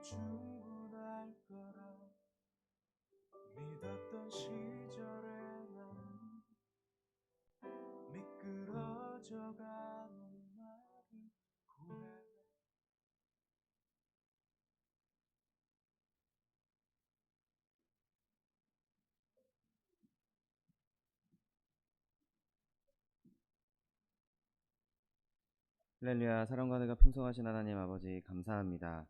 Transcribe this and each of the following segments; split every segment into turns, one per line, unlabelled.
충분할 거라 믿었던 시절에 나는 미끄러져가는 나를 구해.
할렐루야. 사랑과 은혜가 풍성하신 하나님 아버지 감사합니다.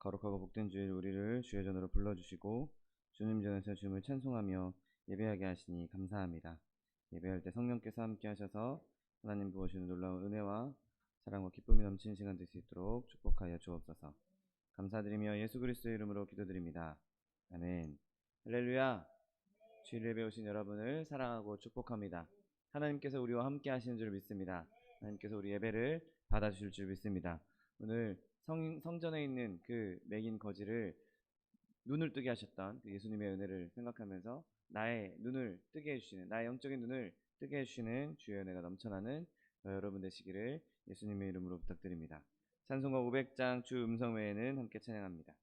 거룩하고 복된 주일 우리를 주의 전으로 불러주시고 주님 전에서 주님을 찬송하며 예배하게 하시니 감사합니다. 예배할 때 성령께서 함께 하셔서 하나님 부어주시는 놀라운 은혜와 사랑과 기쁨이 넘치는 시간 될 수 있도록 축복하여 주옵소서. 감사드리며 예수 그리스도의 이름으로 기도드립니다. 아멘. 할렐루야. 주일 예배 오신 여러분을 사랑하고 축복합니다. 하나님께서 우리와 함께 하시는 줄 믿습니다. 하나님께서 우리 예배를 받아주실 줄 믿습니다. 오늘 성전에 있는 그 맥인 거지를 눈을 뜨게 하셨던 그 예수님의 은혜를 생각하면서 나의 눈을 뜨게 해주시는, 나의 영적인 눈을 뜨게 해주시는 주의 은혜가 넘쳐나는 여러분 되시기를 예수님의 이름으로 부탁드립니다. 찬송가 500장 주 음성 외에는 함께 찬양합니다.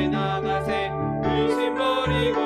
나가세 의심 버리고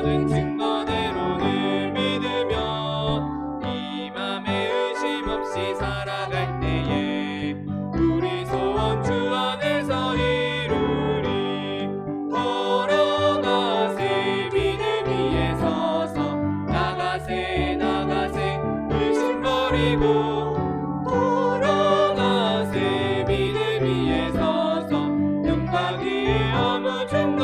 얻은 증거대로를 믿으며 이 맘에 의심 없이 살아갈 때에 우리 소원 주 안에서 이루리. 걸어가세 믿음 위에 서서 나가세 나가세 의심 버리고 걸어가세 믿음 위에 서서 영광이 아무 증거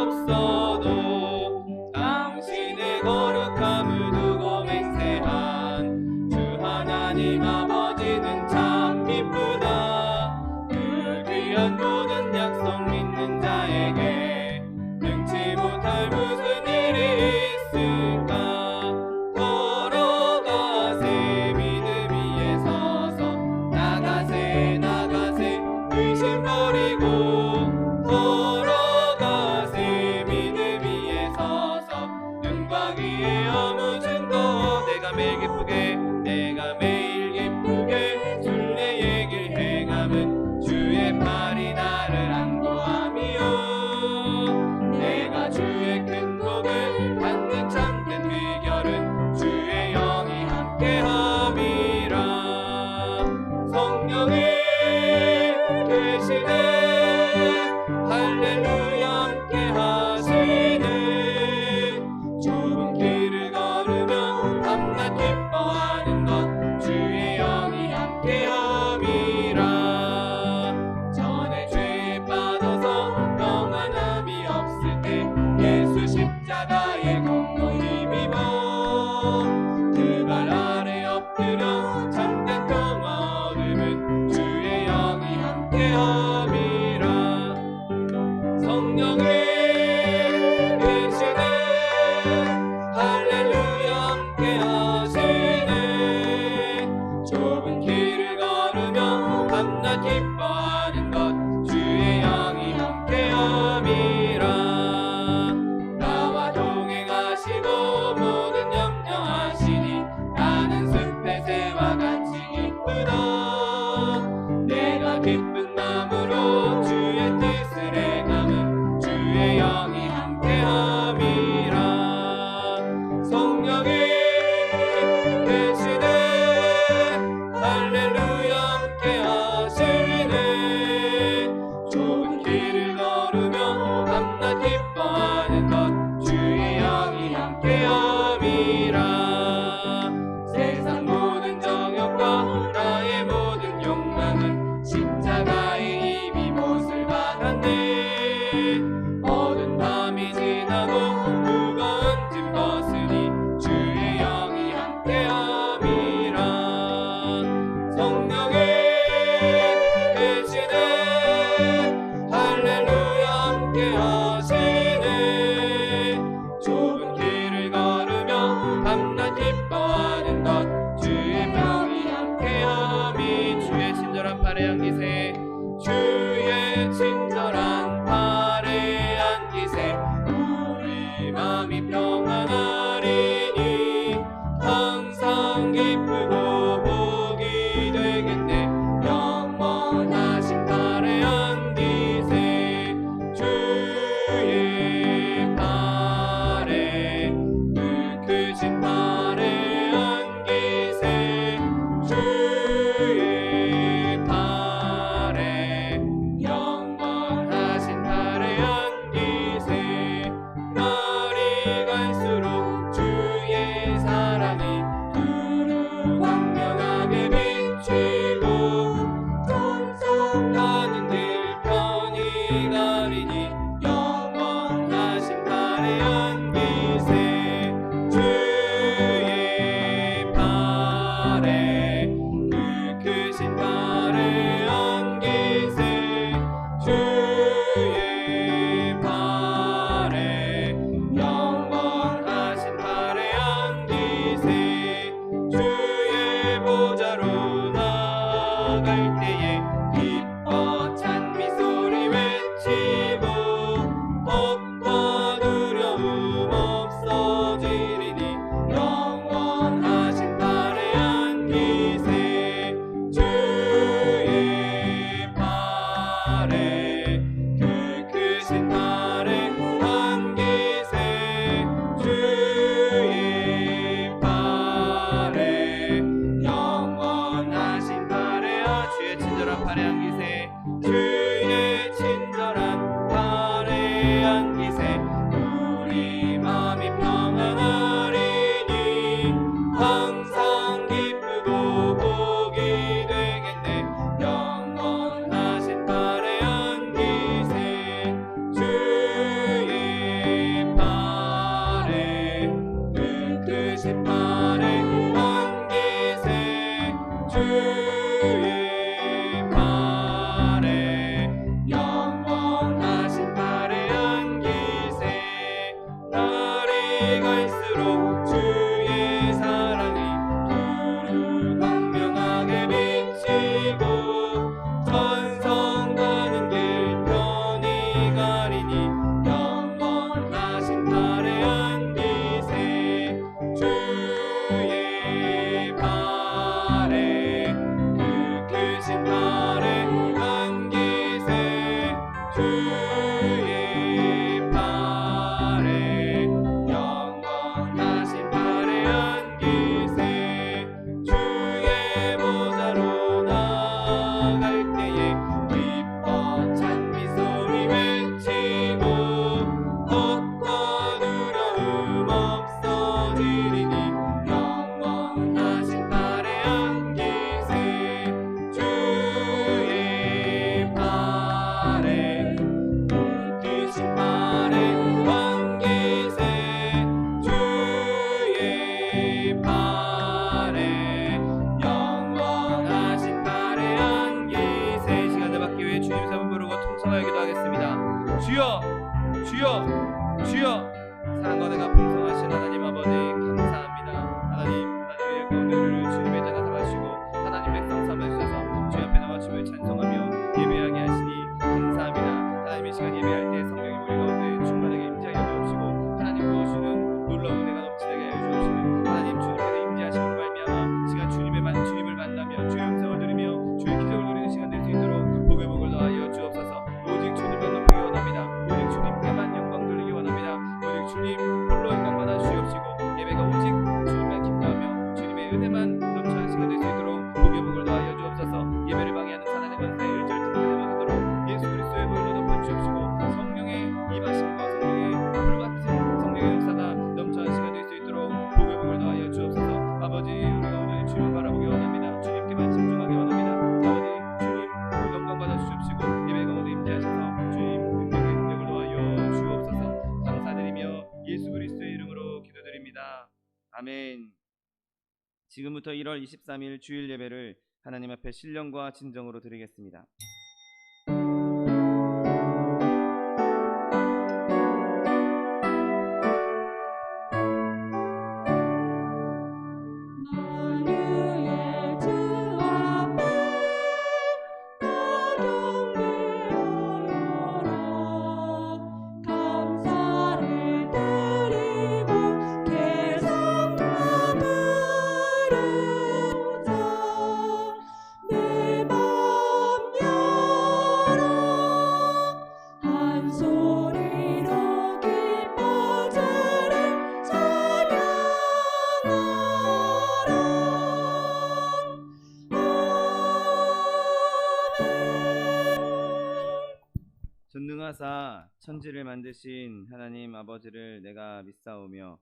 없어도 당신의 거룩함을 두고 맹세한 주 하나님 아버지는 참 기쁘다. 그 귀한 모든 약속 믿는 자에게 능치 못할 무슨 일이 있을까. 걸어가세 믿음 위에 서서 나가세 나가세 의심 버리고 걸어가세 믿음 위에 서서 영광 위에 아무 증거. 내가 매일 기쁘게 순례의 길 행함은 주의 팔이 나를 안고함이요. 내가 주의 큰 복을 받는 참된 비결은 주의 영이 함께함이라. 성령이 계시네 할렐루야 함께하시네. 좁은 길을 걸으며 밤낮 기뻐하는 것 주의 영이 함께함이라. 전에 죄에 빠져서 평안함이 없을 때 예수 십자가의 공로 힘입어 그발 아래 엎드려 참된 평화 얻음은 주의 영이 함께함이라. 성령이 계시네 할렐루야 함께하시네. 좁은 길을 걸으며 밤낮 기뻐하는 것 주의 영이 함께함이라. 나와 동행하시고 모든 염려하시니 나는 숲의 새와 같이 기쁘다. 내가 기쁜 마음으로 주의 뜻을 행함은 주의 영이 함께함이라. 성령이 계시네 할렐루야 함께하시네. 좁은 길을 걸으며 밤낮 기뻐하는 것 주의 영이 함께함이라. 세상 모든 정욕과 나의 모든 욕망은 십자가에 이미 못을 박았네. 어두운 밤이 지나고 무거운 짐 벗으니 주의 영이 함께함이라. 성령이 계시네 할렐루야 함께하시네. 좁은 길을 걸으며 밤낮 기뻐하는 것 주의 병이 함께함이. 주의 친절한 팔에 안기세 주의 친절한 팔에 안기세 우리 맘이 평안하리니 항상 기쁘고 복이 되겠네. 영원하신 팔에 안기세 주의 팔에 그 크신 팔에 안기세 주의 팔에 영원하신 팔에 안기세. 날이 갈수록 주의 사랑이 두루 광명하게 비치고 전속하는 길 편히 가리니 영원하신 팔에 안기세 주의 팔에 그 크신 팔에 안기세 주의 팔에 영원하신 팔에 안기세. 주의 보좌로 나갈 때에 기뻐 찬미 소리 외치고 겁과 두려움 마음이 평안하리니 항상 기쁘고 복이 되겠네. 영원하신 팔에 안기세 주의 팔에 그 크신 팔에 안기세 주의 팔에 영원하신 팔에 안기세. 날이 갈수록 주의 사랑이 두루 광명하게 비치고 천성 가는 길 편히 가리니 영원하신 팔에 안기세 주의 팔에 그 크신 팔에 안기세 주의 팔에 영원하신 팔에 안기세. 주의 보좌로 나아갈 때에 기뻐 찬미 소리 외치고 걱과 두려움 없어지리니 영원하신 팔에 안기세 주의 팔에 그 크신 팔에 안기세 주의 팔에 영원하신 팔에 안기세. 시간을 받기 위해 주님 세번 부르고 통성하여 기도하겠습니다. 주여 주여 주여. 사랑과 내가 풍성하신 하나님 아버지 감사합니다. 하나님 가운데를 주님의 자가 삼으시고 하나님 백성 삼으셔서 주 앞에 나와 주를 찬송하며 예배하게 하시니 감사합니다. 하나님 이 시간 예배할 때 성령이 우리 가운데 충만하게 임재하여 주옵시고 하나님 부어주는 놀라운 은혜가 넘치게 하여 주옵시고 하나님 주님께서 임재하심으로 말미암아 시간 주님을 만나며 주의 음성을 들으며 주의 기적을 누리는 시간 될 수 있도록 복의 복을 더하여 주옵소서. 오직 주님만 높이기 원합니다. 오직 주님께만 영광 돌리기 원합니다. 오직 주님 홀로 영광 받아 주옵시고 예배가 오직 주님만 기뻐하며 주님의 은혜만 넘쳐나는 시간 될 수 있도록 복의 복을 더하여 주옵소서. 예배를 방해하는 사단의 권세 일절등을 못하도록 예수 그리스도의 보혈로 덮어 주옵시고 성령의 임하심과 성령의 불같은 성령의 역사가 넘쳐나는 시간 될 수 있도록 복의 복을 더하여 주옵소서. 아버지 우리가 온전히 주님을 바라보기 원합니다. 주님께만 집중하기 원합니다. 아버지 주님 영광 받아 주옵시고 예배 가운데 임재하셔서 주님 능력을 더하여 주옵소서. 감사드리며 예수 그리스도의 이름으로 기도드립니다. 아멘. 지금부터 1월 23일 주일 예배를 하나님 앞에 신령과 진정으로 드리겠습니다.
만유의 주 앞에 나 경배하여라. 감사를 드리고 계속과 부르자. 내 맘 열어 한 소리로 기뻐 주를 찬양하라.
전능하사 천지를 만드신 하나님 아버지를 내가 믿사오며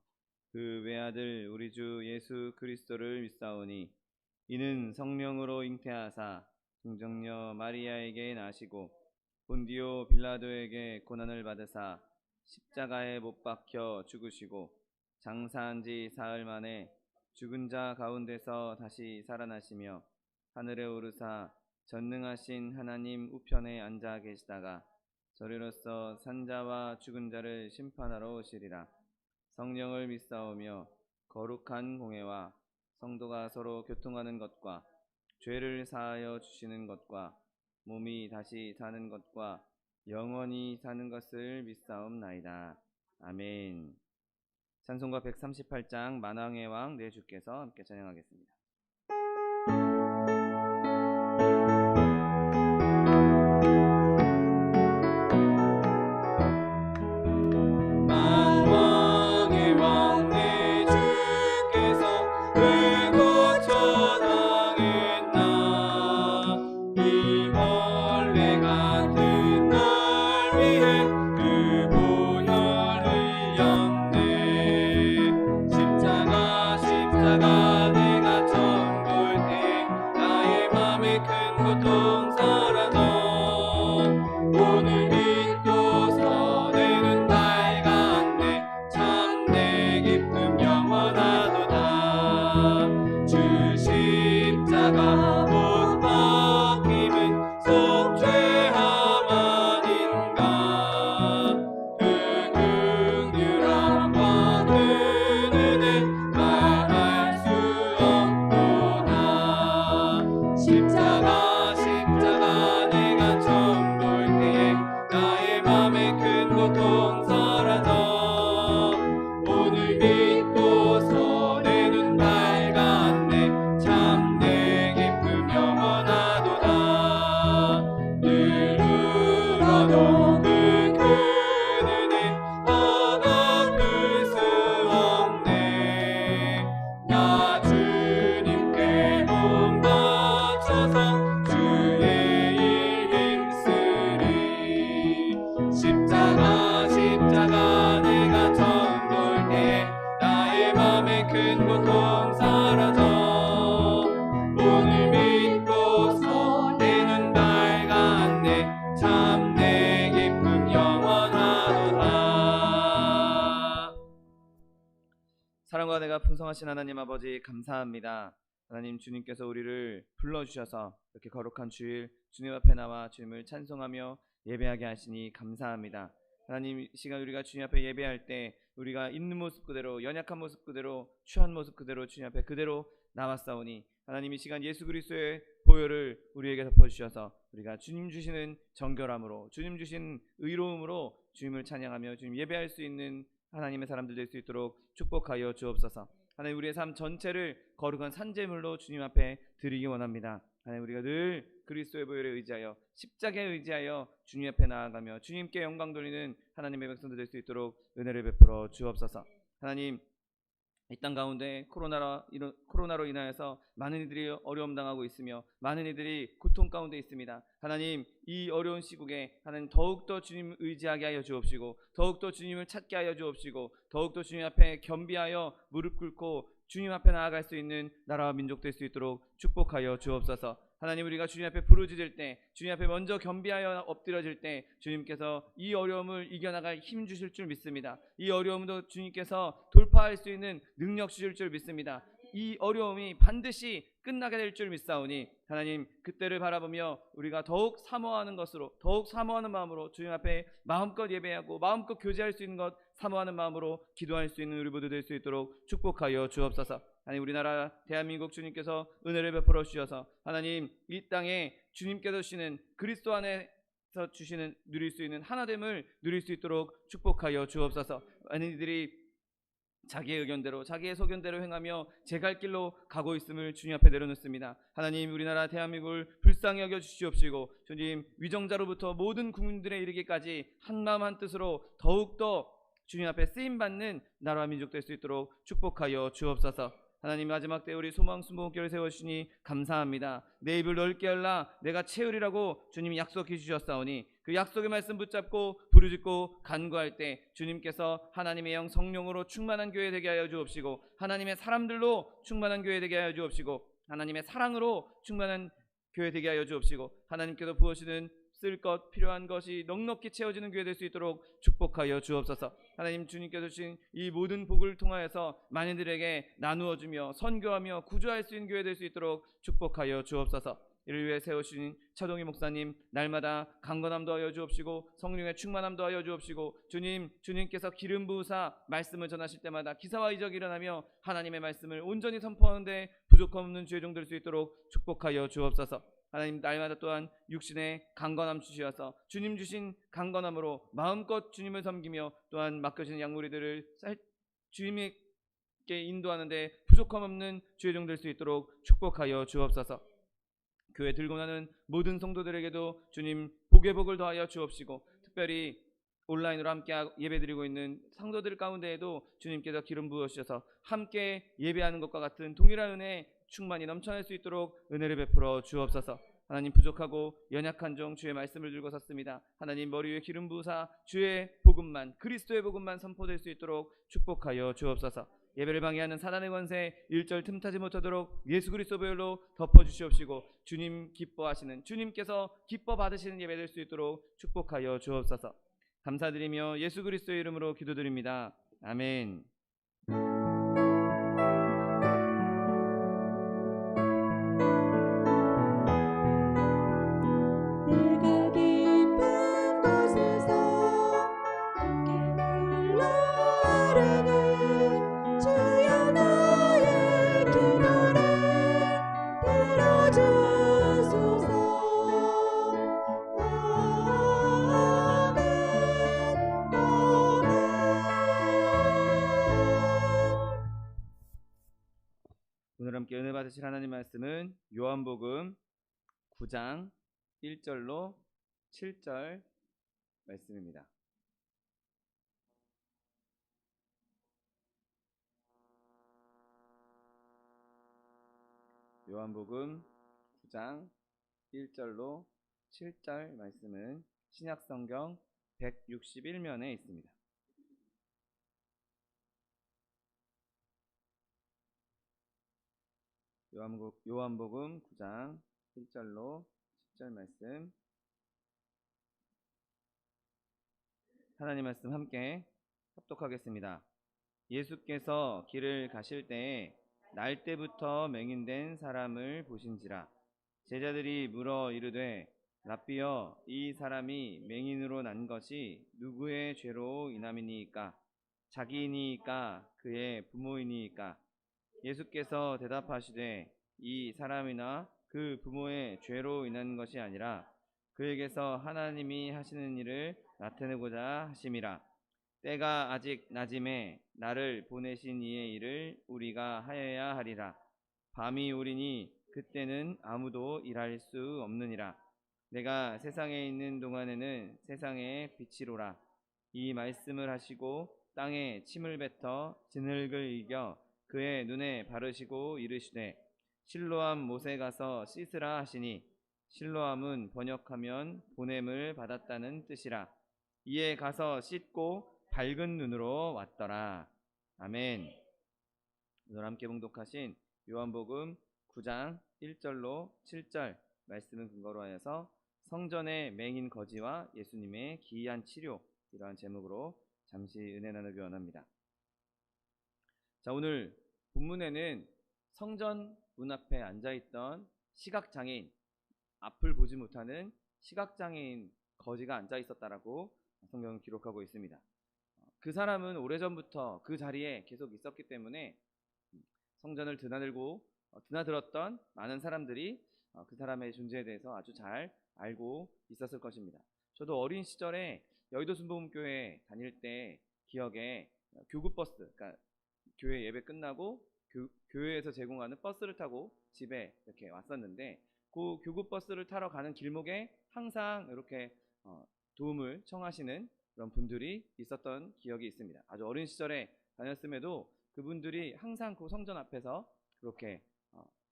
그 외아들 우리 주 예수 그리스도를 믿사오니 이는 성령으로 잉태하사 동정녀 마리아에게 나시고 본디오 빌라도에게 고난을 받으사 십자가에 못 박혀 죽으시고 장사한 지 사흘 만에 죽은 자 가운데서 다시 살아나시며 하늘에 오르사 전능하신 하나님 우편에 앉아 계시다가 저리로서 산자와 죽은 자를 심판하러 오시리라. 성령을 믿사오며 거룩한 공회와 성도가 서로 교통하는 것과 죄를 사하여 주시는 것과 몸이 다시 사는 것과 영원히 사는 것을 믿사옵나이다. 아멘. 찬송가 138장 만왕의 왕 내 주께서 함께 찬양하겠습니다.
만왕의 왕 내 주께서 왜 고쳐당했나. 이 벌레 같은 날 위해 그 보혈 흘렸네.
사랑과 은혜가 풍성하신 하나님 아버지 감사합니다. 하나님 주님께서 우리를 불러주셔서 이렇게 거룩한 주일 주님 앞에 나와 주님을 찬송하며 예배하게 하시니 감사합니다. 하나님 이 시간 우리가 주님 앞에 예배할 때 우리가 있는 모습 그대로 연약한 모습 그대로 취한 모습 그대로 주님 앞에 그대로 나왔사오니 하나님 이 시간 예수 그리스도의 보혈을 우리에게 덮어주셔서 우리가 주님 주시는 정결함으로 주님 주신 의로움으로 주님을 찬양하며 주님 예배할 수 있는 하나님의 사람들 될 수 있도록 축복하여 주옵소서. 하나님 우리의 삶 전체를 거룩한 산제물로 주님 앞에 드리기 원합니다. 하나님 우리가 늘 그리스도의 보혈에 의지하여 십자가에 의지하여 주님 앞에 나아가며 주님께 영광 돌리는 하나님의 백성들 될 수 있도록 은혜를 베풀어 주옵소서. 하나님 이 땅 가운데 코로나로 인하여서 많은 이들이 어려움 당하고 있으며 많은 이들이 고통 가운데 있습니다. 하나님 이 어려운 시국에 하나님 더욱더 주님 의지하게 하여 주옵시고 더욱더 주님을 찾게 하여 주옵시고 더욱더 주님 앞에 겸비하여 무릎 꿇고 주님 앞에 나아갈 수 있는 나라와 민족 될 수 있도록 축복하여 주옵소서. 하나님 우리가 주님 앞에 부르짖을 때 주님 앞에 먼저 겸비하여 엎드려질 때 주님께서 이 어려움을 이겨나갈 힘 주실 줄 믿습니다. 이 어려움도 주님께서 돌파할 수 있는 능력 주실 줄 믿습니다. 이 어려움이 반드시 끝나게 될 줄 믿사오니 하나님 그때를 바라보며 우리가 더욱 사모하는 것으로 더욱 사모하는 마음으로 주님 앞에 마음껏 예배하고 마음껏 교제할 수 있는 것 사모하는 마음으로 기도할 수 있는 우리 모두 될 수 있도록 축복하여 주옵소서. 하나님 우리나라 대한민국 주님께서 은혜를 베풀어 주셔서 하나님 이 땅에 주님께서 주시는 그리스도 안에서 주시는 누릴 수 있는 하나됨을 누릴 수 있도록 축복하여 주옵소서. 많은 이들이 자기의 의견대로 자기의 소견대로 행하며 제 갈 길로 가고 있음을 주님 앞에 내려놓습니다. 하나님 우리나라 대한민국을 불쌍히 여겨 주시옵시고 주님 위정자로부터 모든 국민들에 이르기까지 한마음 한뜻으로 더욱더 주님 앞에 쓰임받는 나라와 민족 될 수 있도록 축복하여 주옵소서. 하나님 마지막 때 우리 소망 순복음교회를 세워주시니 감사합니다. 내 입을 넓게 열라 내가 채우리라고 주님이 약속해 주셨사오니 그 약속의 말씀 붙잡고 부르짖고 간구할 때 주님께서 하나님의 영 성령으로 충만한 교회 되게 하여 주옵시고 하나님의 사람들로 충만한 교회 되게 하여 주옵시고 하나님의 사랑으로 충만한 교회 되게 하여 주옵시고 하나님께서 부으시는 쓸 것 필요한 것이 넉넉히 채워지는 교회 될 수 있도록 축복하여 주옵소서. 하나님 주님께서 주신 이 모든 복을 통하여서 많은들에게 나누어 주며 선교하며 구조할 수 있는 교회 될 수 있도록 축복하여 주옵소서. 이를 위해 세우신 차동희 목사님 날마다 강건함도 하여 주옵시고 성령의 충만함도 하여 주옵시고 주님께서 기름 부으사 말씀을 전하실 때마다 기사와 이적이 일어나며 하나님의 말씀을 온전히 선포하는데 부족함 없는 주의 종 될 수 있도록 축복하여 주옵소서. 하나님 날마다 또한 육신의 강건함 주시어서 주님 주신 강건함으로 마음껏 주님을 섬기며 또한 맡겨진 양무리들을 주님께 인도하는데 부족함 없는 주의 종 될 수 있도록 축복하여 주옵소서. 교회 들고 나는 모든 성도들에게도 주님 복의 복을 더하여 주옵시고 특별히 온라인으로 함께 예배드리고 있는 성도들 가운데에도 주님께서 기름 부으셔서 함께 예배하는 것과 같은 동일한 은혜 충만히 넘쳐날 수 있도록 은혜를 베풀어 주옵소서. 하나님 부족하고 연약한 종 주의 말씀을 들고 섰습니다. 하나님 머리 위에 기름 부으사 주의 복음만 그리스도의 복음만 선포될 수 있도록 축복하여 주옵소서. 예배를 방해하는 사단의 권세 일절 틈타지 못하도록 예수 그리스도 보혈로 덮어주시옵시고 주님 기뻐하시는 주님께서 기뻐 받으시는 예배 될 수 있도록 축복하여 주옵소서. 감사드리며 예수 그리스도의 이름으로 기도드립니다. 아멘.
내가 깊은 곳에서 함께 흘러가려는 주여 나의 기도를 들어주소서. 아멘 아멘.
오늘 함께 은혜 받으실 하나님 말씀은 요한복음 9장 1절로 7절 말씀입니다. 요한복음 9장 1절로 7절 말씀은 신약성경 161면에 있습니다. 요한복음 9장 1절로 10절 말씀 하나님 말씀 함께 합독하겠습니다. 예수께서 길을 가실 때에 날 때부터 맹인된 사람을 보신지라. 제자들이 물어 이르되 랍비여, 이 사람이 맹인으로 난 것이 누구의 죄로 인함이니이까? 자기이니이까 그의 부모이니이까? 예수께서 대답하시되 이 사람이나 그 부모의 죄로 인한 것이 아니라 그에게서 하나님이 하시는 일을 나타내고자 하심이라. 때가 아직 낮음에 나를 보내신 이의 일을 우리가 하여야 하리라. 밤이 오리니 그때는 아무도 일할 수 없느니라. 내가 세상에 있는 동안에는 세상의 빛이로라. 이 말씀을 하시고 땅에 침을 뱉어 진흙을 이겨 그의 눈에 바르시고 이르시되 실로암 못에 가서 씻으라 하시니, 실로암은 번역하면 보냄을 받았다는 뜻이라. 이에 가서 씻고 밝은 눈으로 왔더라. 아멘. 오늘 함께 봉독하신 요한복음 9장 1절로 7절 말씀을 근거로 하여서 성전의 맹인 거지와 예수님의 기이한 치료, 이러한 제목으로 잠시 은혜 나누기 원합니다. 자, 오늘 본문에는 성전 문 앞에 앉아있던 시각장애인, 앞을 보지 못하는 시각장애인 거지가 앉아있었다라고 성경은 기록하고 있습니다. 그 사람은 오래전부터 그 자리에 계속 있었기 때문에 성전을 드나들었던 많은 사람들이 그 사람의 존재에 대해서 아주 잘 알고 있었을 것입니다. 저도 어린 시절에 여의도 순복음교회 다닐 때 기억에 교구버스, 그러니까 교회 예배 끝나고 교회에서 제공하는 버스를 타고 집에 이렇게 왔었는데, 그 교구버스를 타러 가는 길목에 항상 이렇게 도움을 청하시는 그런 분들이 있었던 기억이 있습니다. 아주 어린 시절에 다녔음에도 그분들이 항상 그 성전 앞에서 그렇게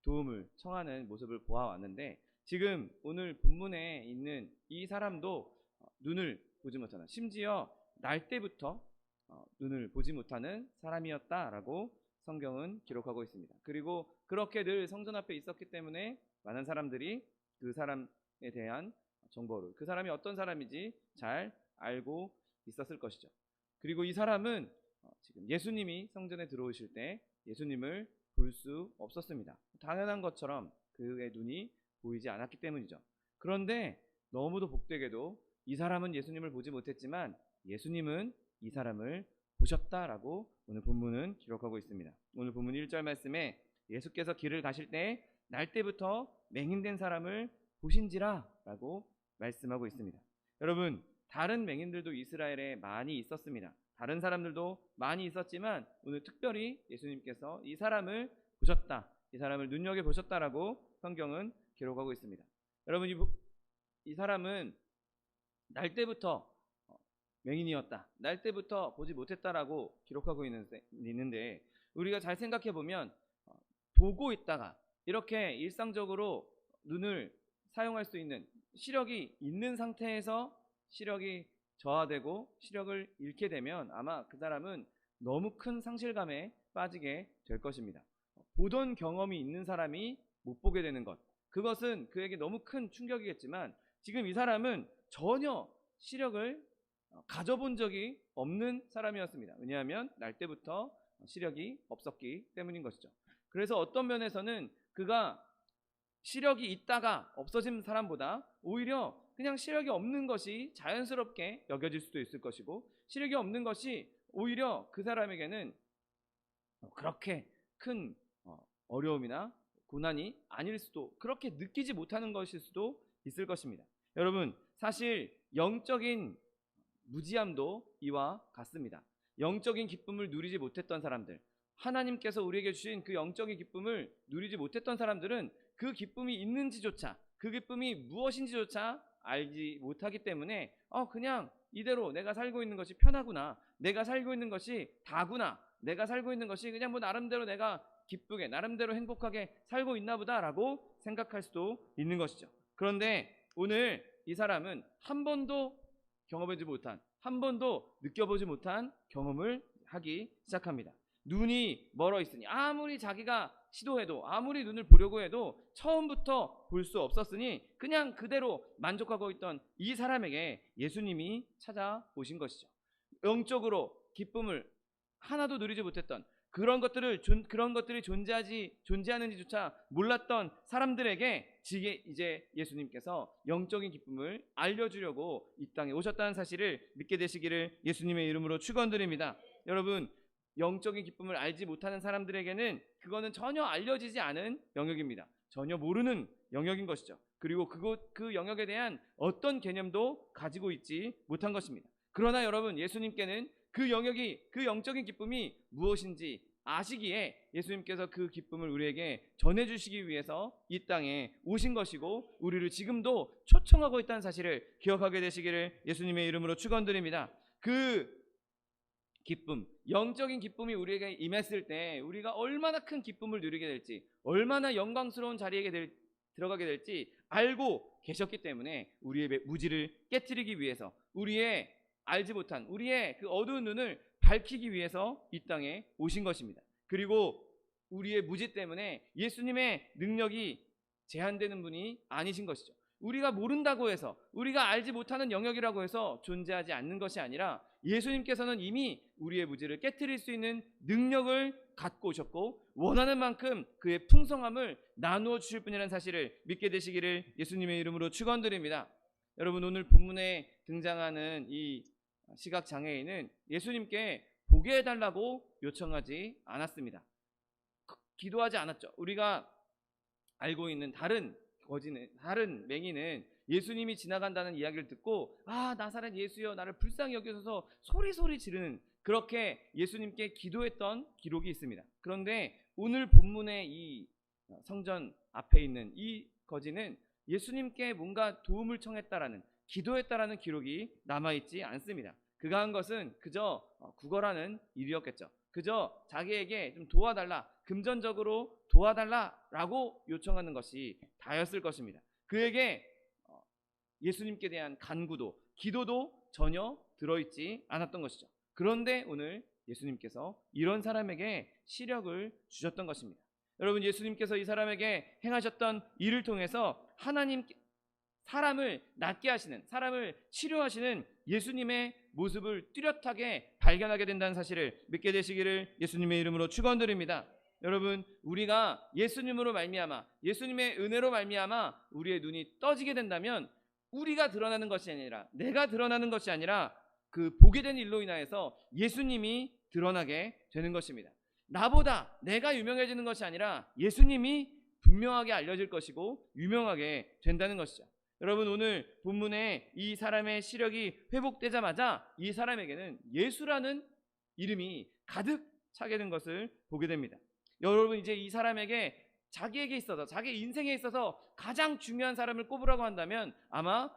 도움을 청하는 모습을 보아왔는데, 지금 오늘 본문에 있는 이 사람도 눈을 보지 못하는, 심지어 날 때부터 눈을 보지 못하는 사람이었다라고 성경은 기록하고 있습니다. 그리고 그렇게 늘 성전 앞에 있었기 때문에 많은 사람들이 그 사람에 대한 정보를, 그 사람이 어떤 사람인지 잘 알고 있었을 것이죠. 그리고 이 사람은 지금 예수님이 성전에 들어오실 때 예수님을 볼 수 없었습니다. 당연한 것처럼 그의 눈이 보이지 않았기 때문이죠. 그런데 너무도 복되게도 이 사람은 예수님을 보지 못했지만 예수님은 이 사람을 보셨다라고 오늘 본문은 기록하고 있습니다. 오늘 본문 1절 말씀에 예수께서 길을 가실 때 날 때부터 맹인된 사람을 보신지라 라고 말씀하고 있습니다. 여러분, 다른 맹인들도 이스라엘에 많이 있었습니다. 다른 사람들도 많이 있었지만 오늘 특별히 예수님께서 이 사람을 보셨다, 이 사람을 눈여겨보셨다라고 성경은 기록하고 있습니다. 여러분, 이 사람은 날 때부터 맹인이었다, 날 때부터 보지 못했다라고 기록하고 있는데 우리가 잘 생각해보면 보고 있다가 이렇게 일상적으로 눈을 사용할 수 있는 시력이 있는 상태에서 시력이 저하되고 시력을 잃게 되면 아마 그 사람은 너무 큰 상실감에 빠지게 될 것입니다. 보던 경험이 있는 사람이 못 보게 되는 것, 그것은 그에게 너무 큰 충격이겠지만 지금 이 사람은 전혀 시력을 가져본 적이 없는 사람이었습니다. 왜냐하면 날 때부터 시력이 없었기 때문인 것이죠. 그래서 어떤 면에서는 그가 시력이 있다가 없어진 사람보다 오히려 그냥 시력이 없는 것이 자연스럽게 여겨질 수도 있을 것이고, 시력이 없는 것이 오히려 그 사람에게는 그렇게 큰 어려움이나 고난이 아닐 수도, 그렇게 느끼지 못하는 것일 수도 있을 것입니다. 여러분, 사실 영적인 무지함도 이와 같습니다. 영적인 기쁨을 누리지 못했던 사람들, 하나님께서 우리에게 주신 그 영적인 기쁨을 누리지 못했던 사람들은 그 기쁨이 있는지조차, 그 기쁨이 무엇인지조차 알지 못하기 때문에 그냥 이대로 내가 살고 있는 것이 편하구나, 내가 살고 있는 것이 다구나, 내가 살고 있는 것이 그냥 뭐 나름대로 내가 기쁘게 나름대로 행복하게 살고 있나 보다라고 생각할 수도 있는 것이죠. 그런데 오늘 이 사람은 한 번도 경험하지 못한, 한 번도 느껴보지 못한 경험을 하기 시작합니다. 눈이 멀어 있으니, 아무리 자기가 시도해도, 아무리 눈을 보려고 해도 처음부터 볼 수 없었으니 그냥 그대로 만족하고 있던 이 사람에게 예수님이 찾아오신 것이죠. 영적으로 기쁨을
하나도 누리지 못했던 그런 것들이 존재하는지조차 몰랐던 사람들에게 이제 예수님께서 영적인 기쁨을 알려주려고 이 땅에 오셨다는 사실을 믿게 되시기를 예수님의 이름으로 축원드립니다. 여러분, 영적인 기쁨을 알지 못하는 사람들에게는 그거는 전혀 알려지지 않은 영역입니다. 전혀 모르는 영역인 것이죠. 그리고 그 영역에 대한 어떤 개념도 가지고 있지 못한 것입니다. 그러나 여러분, 예수님께는 그 영적인 기쁨이 무엇인지 아시기에 예수님께서 그 기쁨을 우리에게 전해주시기 위해서 이 땅에 오신 것이고 우리를 지금도 초청하고 있다는 사실을 기억하게 되시기를 예수님의 이름으로 축원드립니다. 그 기쁨, 영적인 기쁨이 우리에게 임했을 때 우리가 얼마나 큰 기쁨을 누리게 될지, 얼마나 영광스러운 자리에 들어가게 될지 알고 계셨기 때문에 우리의 무지를 깨트리기 위해서, 우리의 알지 못한 우리의 그 어두운 눈을 밝히기 위해서 이 땅에 오신 것입니다. 그리고 우리의 무지 때문에 예수님의 능력이 제한되는 분이 아니신 것이죠. 우리가 모른다고 해서, 우리가 알지 못하는 영역이라고 해서 존재하지 않는 것이 아니라 예수님께서는 이미 우리의 무지를 깨트릴 수 있는 능력을 갖고 오셨고 원하는 만큼 그의 풍성함을 나누어 주실 분이라는 사실을 믿게 되시기를 예수님의 이름으로 축원드립니다. 여러분, 오늘 본문에 등장하는 이 시각장애인은 예수님께 보게 해달라고 요청하지 않았습니다. 기도하지 않았죠. 우리가 알고 있는 다른 맹인은 예수님이 지나간다는 이야기를 듣고 나사렛 예수여 나를 불쌍히 여기소서 소리소리 지르는, 그렇게 예수님께 기도했던 기록이 있습니다. 그런데 오늘 본문의 이 성전 앞에 있는 이 거지는 예수님께 뭔가 도움을 청했다라는, 기도했다라는 기록이 남아있지 않습니다. 그가 한 것은 그저 구걸하는 일이었겠죠. 그저 자기에게 좀 도와달라, 금전적으로 도와달라라고 요청하는 것이 다였을 것입니다. 그에게 예수님께 대한 간구도, 기도도 전혀 들어있지 않았던 것이죠. 그런데 오늘 예수님께서 이런 사람에게 시력을 주셨던 것입니다. 여러분, 예수님께서 이 사람에게 행하셨던 일을 통해서 하나님, 사람을 낫게 하시는, 사람을 치료하시는 예수님의 모습을 뚜렷하게 발견하게 된다는 사실을 믿게 되시기를 예수님의 이름으로 축원드립니다. 여러분, 우리가 예수님으로 말미암아, 예수님의 은혜로 말미암아 우리의 눈이 떠지게 된다면 우리가 드러나는 것이 아니라, 내가 드러나는 것이 아니라 그 보게 된 일로 인하여서 예수님이 드러나게 되는 것입니다. 나보다 내가 유명해지는 것이 아니라 예수님이 분명하게 알려질 것이고 유명하게 된다는 것이죠. 여러분, 오늘 본문에 이 사람의 시력이 회복되자마자 이 사람에게는 예수라는 이름이 가득 차게 된 것을 보게 됩니다. 여러분, 이제 이 사람에게 자기에게 있어서, 자기 인생에 있어서 가장 중요한 사람을 꼽으라고 한다면 아마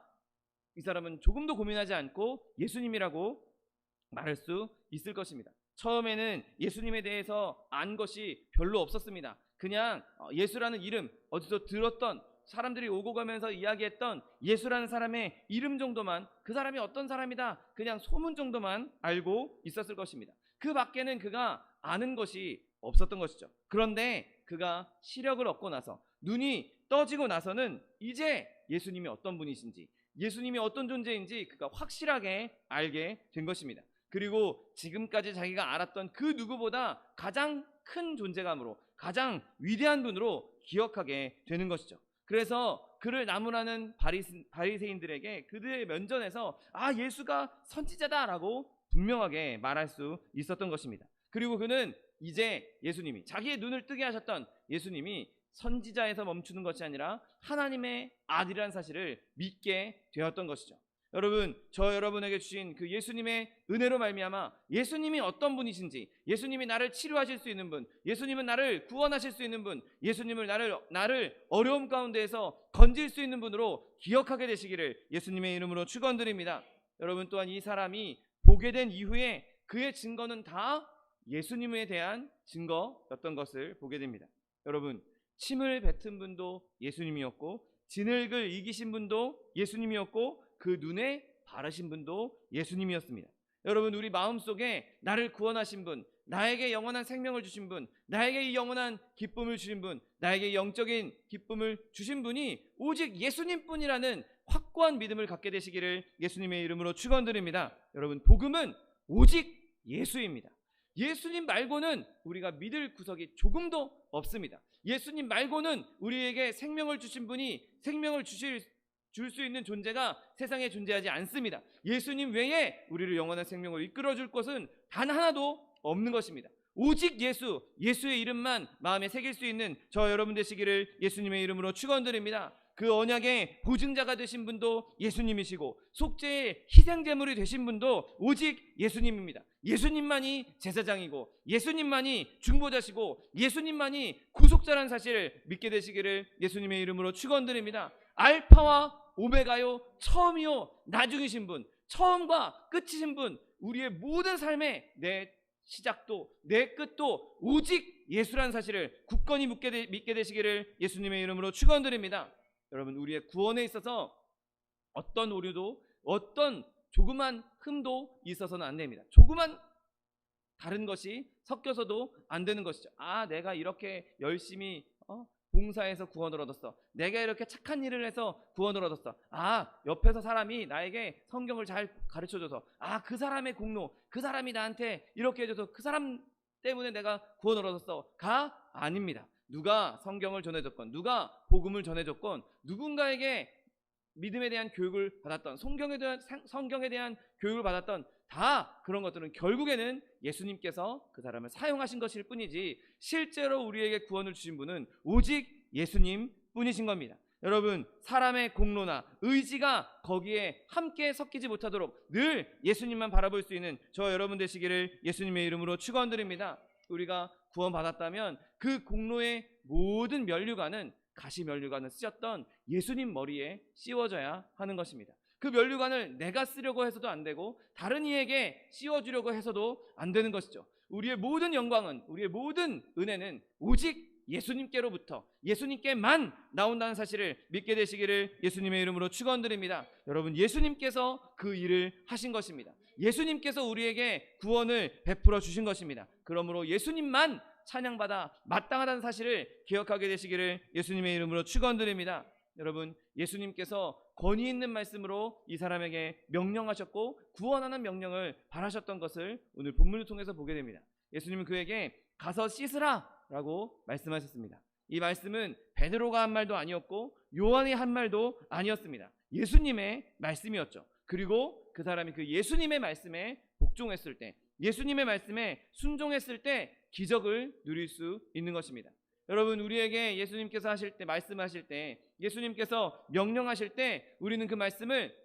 이 사람은 조금도 고민하지 않고 예수님이라고 말할 수 있을 것입니다. 처음에는 예수님에 대해서 안 것이 별로 없었습니다. 그냥 예수라는 이름, 어디서 들었던, 사람들이 오고 가면서 이야기했던 예수라는 사람의 이름 정도만, 그 사람이 어떤 사람이다, 그냥 소문 정도만 알고 있었을 것입니다. 그 밖에는 그가 아는 것이 없었던 것이죠. 그런데 그가 시력을 얻고 나서, 눈이 떠지고 나서는 이제 예수님이 어떤 분이신지, 예수님이 어떤 존재인지 그가 확실하게 알게 된 것입니다. 그리고 지금까지 자기가 알았던 그 누구보다 가장 큰 존재감으로, 가장 위대한 분으로 기억하게 되는 것이죠. 그래서 그를 나무라는 바리새인들에게 그들의 면전에서 예수가 선지자다라고 분명하게 말할 수 있었던 것입니다. 그리고 그는 이제 예수님이, 자기의 눈을 뜨게 하셨던 예수님이 선지자에서 멈추는 것이 아니라 하나님의 아들이라는 사실을 믿게 되었던 것이죠. 여러분, 저 여러분에게 주신 그 예수님의 은혜로 말미암아 예수님이 어떤 분이신지, 예수님이 나를 치료하실 수 있는 분, 예수님은 나를 구원하실 수 있는 분, 예수님을 나를 어려움 가운데에서 건질 수 있는 분으로 기억하게 되시기를 예수님의 이름으로 축원드립니다. 여러분, 또한 이 사람이 보게 된 이후에 그의 증거는 다 예수님에 대한 증거였던 것을 보게 됩니다. 여러분, 침을 뱉은 분도 예수님이었고, 진흙을 이기신 분도 예수님이었고, 그 눈에 바르신 분도 예수님이었습니다. 여러분, 우리 마음속에 나를 구원하신 분, 나에게 영원한 생명을 주신 분, 나에게 이 영원한 기쁨을 주신 분, 나에게 영적인 기쁨을 주신 분이 오직 예수님뿐이라는 확고한 믿음을 갖게 되시기를 예수님의 이름으로 축원드립니다. 여러분, 복음은 오직 예수입니다. 예수님 말고는 우리가 믿을 구석이 조금도 없습니다. 예수님 말고는 우리에게 생명을 주신 분이 생명을 줄 수 있는 존재가 세상에 존재하지 않습니다. 예수님 외에 우리를 영원한 생명으로 이끌어줄 것은 단 하나도 없는 것입니다. 오직 예수의 이름만 마음에 새길 수 있는 저 여러분 되시기를 예수님의 이름으로 축원드립니다. 그 언약의 보증자가 되신 분도 예수님이시고 속죄의 희생제물이 되신 분도 오직 예수님입니다. 예수님만이 제사장이고 예수님만이 중보자시고 예수님만이 구속자라는 사실을 믿게 되시기를 예수님의 이름으로 축원드립니다. 알파와 오메가요, 처음이요 나중이신 분, 처음과 끝이신 분, 우리의 모든 삶의 내 시작도 내 끝도 오직 예수라는 사실을 굳건히 믿게 되시기를 예수님의 이름으로 축원드립니다. 여러분, 우리의 구원에 있어서 어떤 오류도 어떤 조그만 흠도 있어서는 안 됩니다. 조그만 다른 것이 섞여서도 안 되는 것이죠. 내가 이렇게 열심히 봉사해서 구원을 얻었어. 내가 이렇게 착한 일을 해서 구원을 얻었어. 옆에서 사람이 나에게 성경을 잘 가르쳐줘서 그 사람의 공로, 그 사람이 나한테 이렇게 해줘서 그 사람 때문에 내가 구원을 얻었어. 아닙니다. 누가 성경을 전해줬건, 누가 복음을 전해줬건, 누군가에게 믿음에 대한 교육을 받았던, 성경에 대한 교육을 받았던 다 그런 것들은 결국에는 예수님께서 그 사람을 사용하신 것일 뿐이지 실제로 우리에게 구원을 주신 분은 오직 예수님 뿐이신 겁니다. 여러분, 사람의 공로나 의지가 거기에 함께 섞이지 못하도록 늘 예수님만 바라볼 수 있는 저 여러분 되시기를 예수님의 이름으로 축원드립니다. 우리가 구원받았다면 그 공로의 모든 면류관은 가시 면류관을 쓰셨던 예수님 머리에 씌워져야 하는 것입니다. 그 면류관을 내가 쓰려고 해서도 안 되고 다른 이에게 씌워주려고 해서도 안 되는 것이죠. 우리의 모든 영광은, 우리의 모든 은혜는 오직 예수님께로부터 예수님께만 나온다는 사실을 믿게 되시기를 예수님의 이름으로 축원드립니다. 여러분, 예수님께서 그 일을 하신 것입니다. 예수님께서 우리에게 구원을 베풀어 주신 것입니다. 그러므로 예수님만 찬양받아 마땅하다는 사실을 기억하게 되시기를 예수님의 이름으로 축원드립니다. 여러분, 예수님께서 권위 있는 말씀으로 이 사람에게 명령하셨고 구원하는 명령을 바라셨던 것을 오늘 본문을 통해서 보게 됩니다. 예수님은 그에게 가서 씻으라 라고 말씀하셨습니다. 이 말씀은 베드로가 한 말도 아니었고 요한이 한 말도 아니었습니다. 예수님의 말씀이었죠. 그리고 그 사람이 그 예수님의 말씀에 복종했을 때, 예수님의 말씀에 순종했을 때 기적을 누릴 수 있는 것입니다. 여러분, 우리에게 예수님께서 하실 때, 말씀하실 때, 예수님께서 명령하실 때 우리는 그 말씀을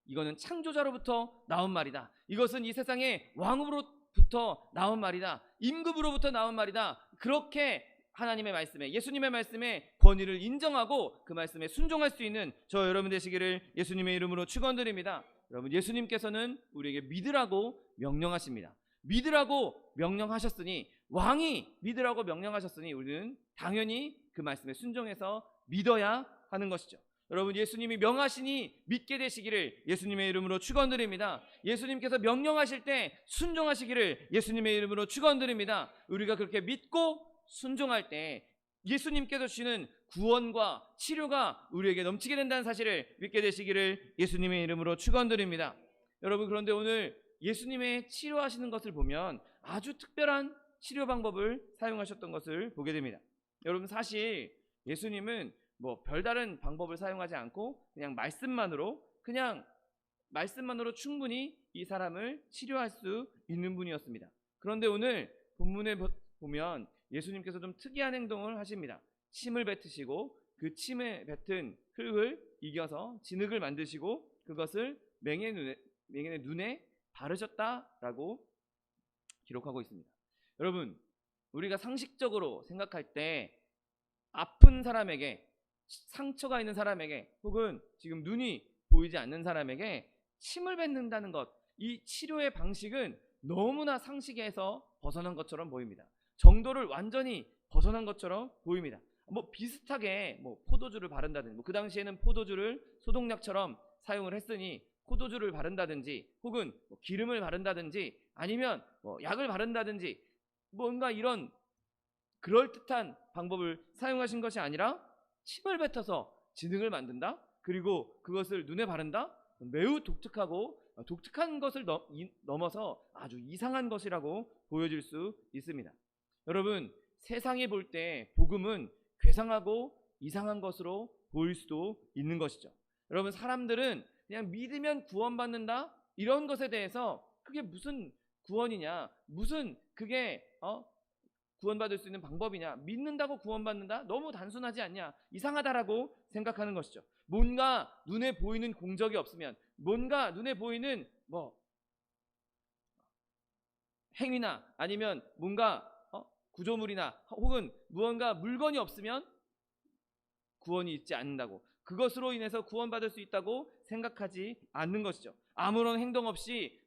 이거는 창조자로부터 나온 말이다. 이것은 이 세상의 왕으로부터 나온 말이다. 임금으로부터 나온 말이다. 그렇게 하나님의 말씀에, 예수님의 말씀에 권위를 인정하고 그 말씀에 순종할 수 있는 저 여러분 되시기를 예수님의 이름으로 축원드립니다. 여러분, 예수님께서는 우리에게 믿으라고 명령하십니다. 믿으라고 명령하셨으니, 왕이 믿으라고 명령하셨으니 우리는 당연히 그 말씀에 순종해서 믿어야 하는 것이죠. 여러분, 예수님이 명하시니 믿게 되시기를 예수님의 이름으로 축원드립니다. 예수님께서 명령하실 때 순종하시기를 예수님의 이름으로 축원드립니다. 우리가 그렇게 믿고 순종할 때 예수님께서 주시는 구원과 치료가 우리에게 넘치게 된다는 사실을 믿게 되시기를 예수님의 이름으로 축원드립니다. 여러분, 그런데 오늘 예수님의 치료하시는 것을 보면 아주 특별한 치료 방법을 사용하셨던 것을 보게 됩니다. 여러분, 사실 예수님은 별다른 방법을 사용하지 않고 그냥 말씀만으로 충분히 이 사람을 치료할 수 있는 분이었습니다. 그런데 오늘 본문에 보면 예수님께서 좀 특이한 행동을 하십니다. 침을 뱉으시고 그 침에 뱉은 흙을 이겨서 진흙을 만드시고 그것을 맹인의 눈에 바르셨다라고 기록하고 있습니다. 여러분, 우리가 상식적으로 생각할 때 아픈 사람에게, 상처가 있는 사람에게, 혹은 지금 눈이 보이지 않는 사람에게 침을 뱉는다는 것, 이 치료의 방식은 너무나 상식에서 벗어난 것처럼 보입니다. 정도를 완전히 벗어난 것처럼 보입니다. 비슷하게 포도주를 바른다든지, 그 당시에는 포도주를 소독약처럼 사용을 했으니 포도주를 바른다든지, 혹은 기름을 바른다든지, 아니면 약을 바른다든지, 뭔가 이런 그럴듯한 방법을 사용하신 것이 아니라 침을 뱉어서 진흙을 만든다? 그리고 그것을 눈에 바른다? 매우 독특하고 독특한 것을 넘어서 아주 이상한 것이라고 보여질 수 있습니다. 여러분, 세상이 볼 때 복음은 괴상하고 이상한 것으로 보일 수도 있는 것이죠. 여러분, 사람들은 그냥 믿으면 구원받는다 이런 것에 대해서 그게 무슨 구원이냐, 무슨 그게 구원받을 수 있는 방법이냐, 믿는다고 구원받는다? 너무 단순하지 않냐, 이상하다라고 생각하는 것이죠. 뭔가 눈에 보이는 공적이 없으면, 뭔가 눈에 보이는 행위나 아니면 뭔가 구조물이나 혹은 무언가 물건이 없으면 구원이 있지 않는다고, 그것으로 인해서 구원받을 수 있다고 생각하지 않는 것이죠. 아무런 행동 없이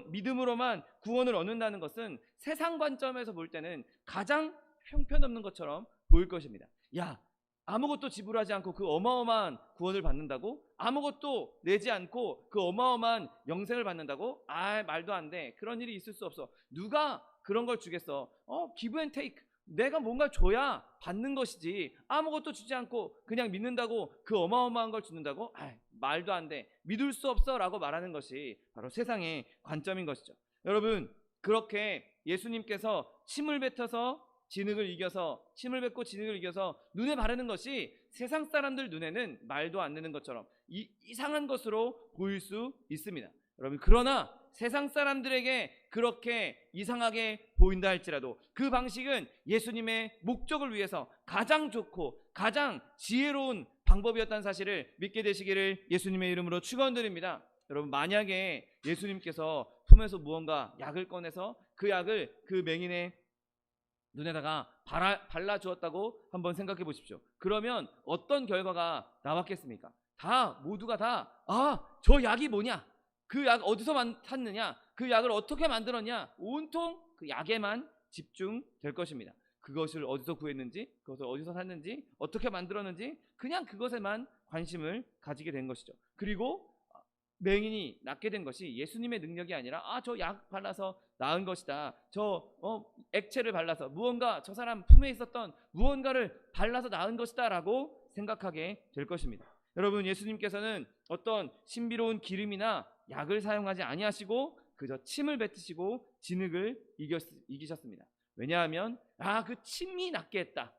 믿음으로만 구원을 얻는다는 것은 세상 관점에서 볼 때는 가장 형편없는 것처럼 보일 것입니다. 야, 아무것도 지불하지 않고 그 어마어마한 구원을 받는다고? 아무것도 내지 않고 그 어마어마한 영생을 받는다고? 말도 안 돼. 그런 일이 있을 수 없어. 누가 그런 걸 주겠어? give and take. 내가 뭔가 줘야 받는 것이지, 아무것도 주지 않고 그냥 믿는다고 그 어마어마한 걸 주는다고? 말도 안 돼. 믿을 수 없어 라고 말하는 것이 바로 세상의 관점인 것이죠. 여러분, 그렇게 예수님께서 침을 뱉어서 진흙을 이겨서, 침을 뱉고 진흙을 이겨서 눈에 바르는 것이 세상 사람들 눈에는 말도 안 되는 것처럼 이상한 것으로 보일 수 있습니다. 여러분, 그러나 세상 사람들에게 그렇게 이상하게 보인다 할지라도 그 방식은 예수님의 목적을 위해서 가장 좋고 가장 지혜로운 방법이었다는 사실을 믿게 되시기를 예수님의 이름으로 축원드립니다. 여러분, 만약에 예수님께서 품에서 무언가 약을 꺼내서 그 약을 그 맹인의 눈에다가 발라 주었다고 한번 생각해 보십시오. 그러면 어떤 결과가 나왔겠습니까? 모두가 다 저 약이 뭐냐, 그 약 어디서 샀느냐, 그 약을 어떻게 만들었냐, 온통 그 약에만 집중될 것입니다. 그것을 어디서 구했는지, 그것을 어디서 샀는지, 어떻게 만들었는지, 그냥 그것에만 관심을 가지게 된 것이죠. 그리고 맹인이 낫게 된 것이 예수님의 능력이 아니라 저 약 발라서 나은 것이다, 저 액체를 발라서 무언가 저 사람 품에 있었던 무언가를 발라서 나은 것이다 라고 생각하게 될 것입니다. 여러분, 예수님께서는 어떤 신비로운 기름이나 약을 사용하지 아니하시고 그저 침을 뱉으시고 진흙을 이기셨습니다. 왜냐하면 그 침이 낫게 했다,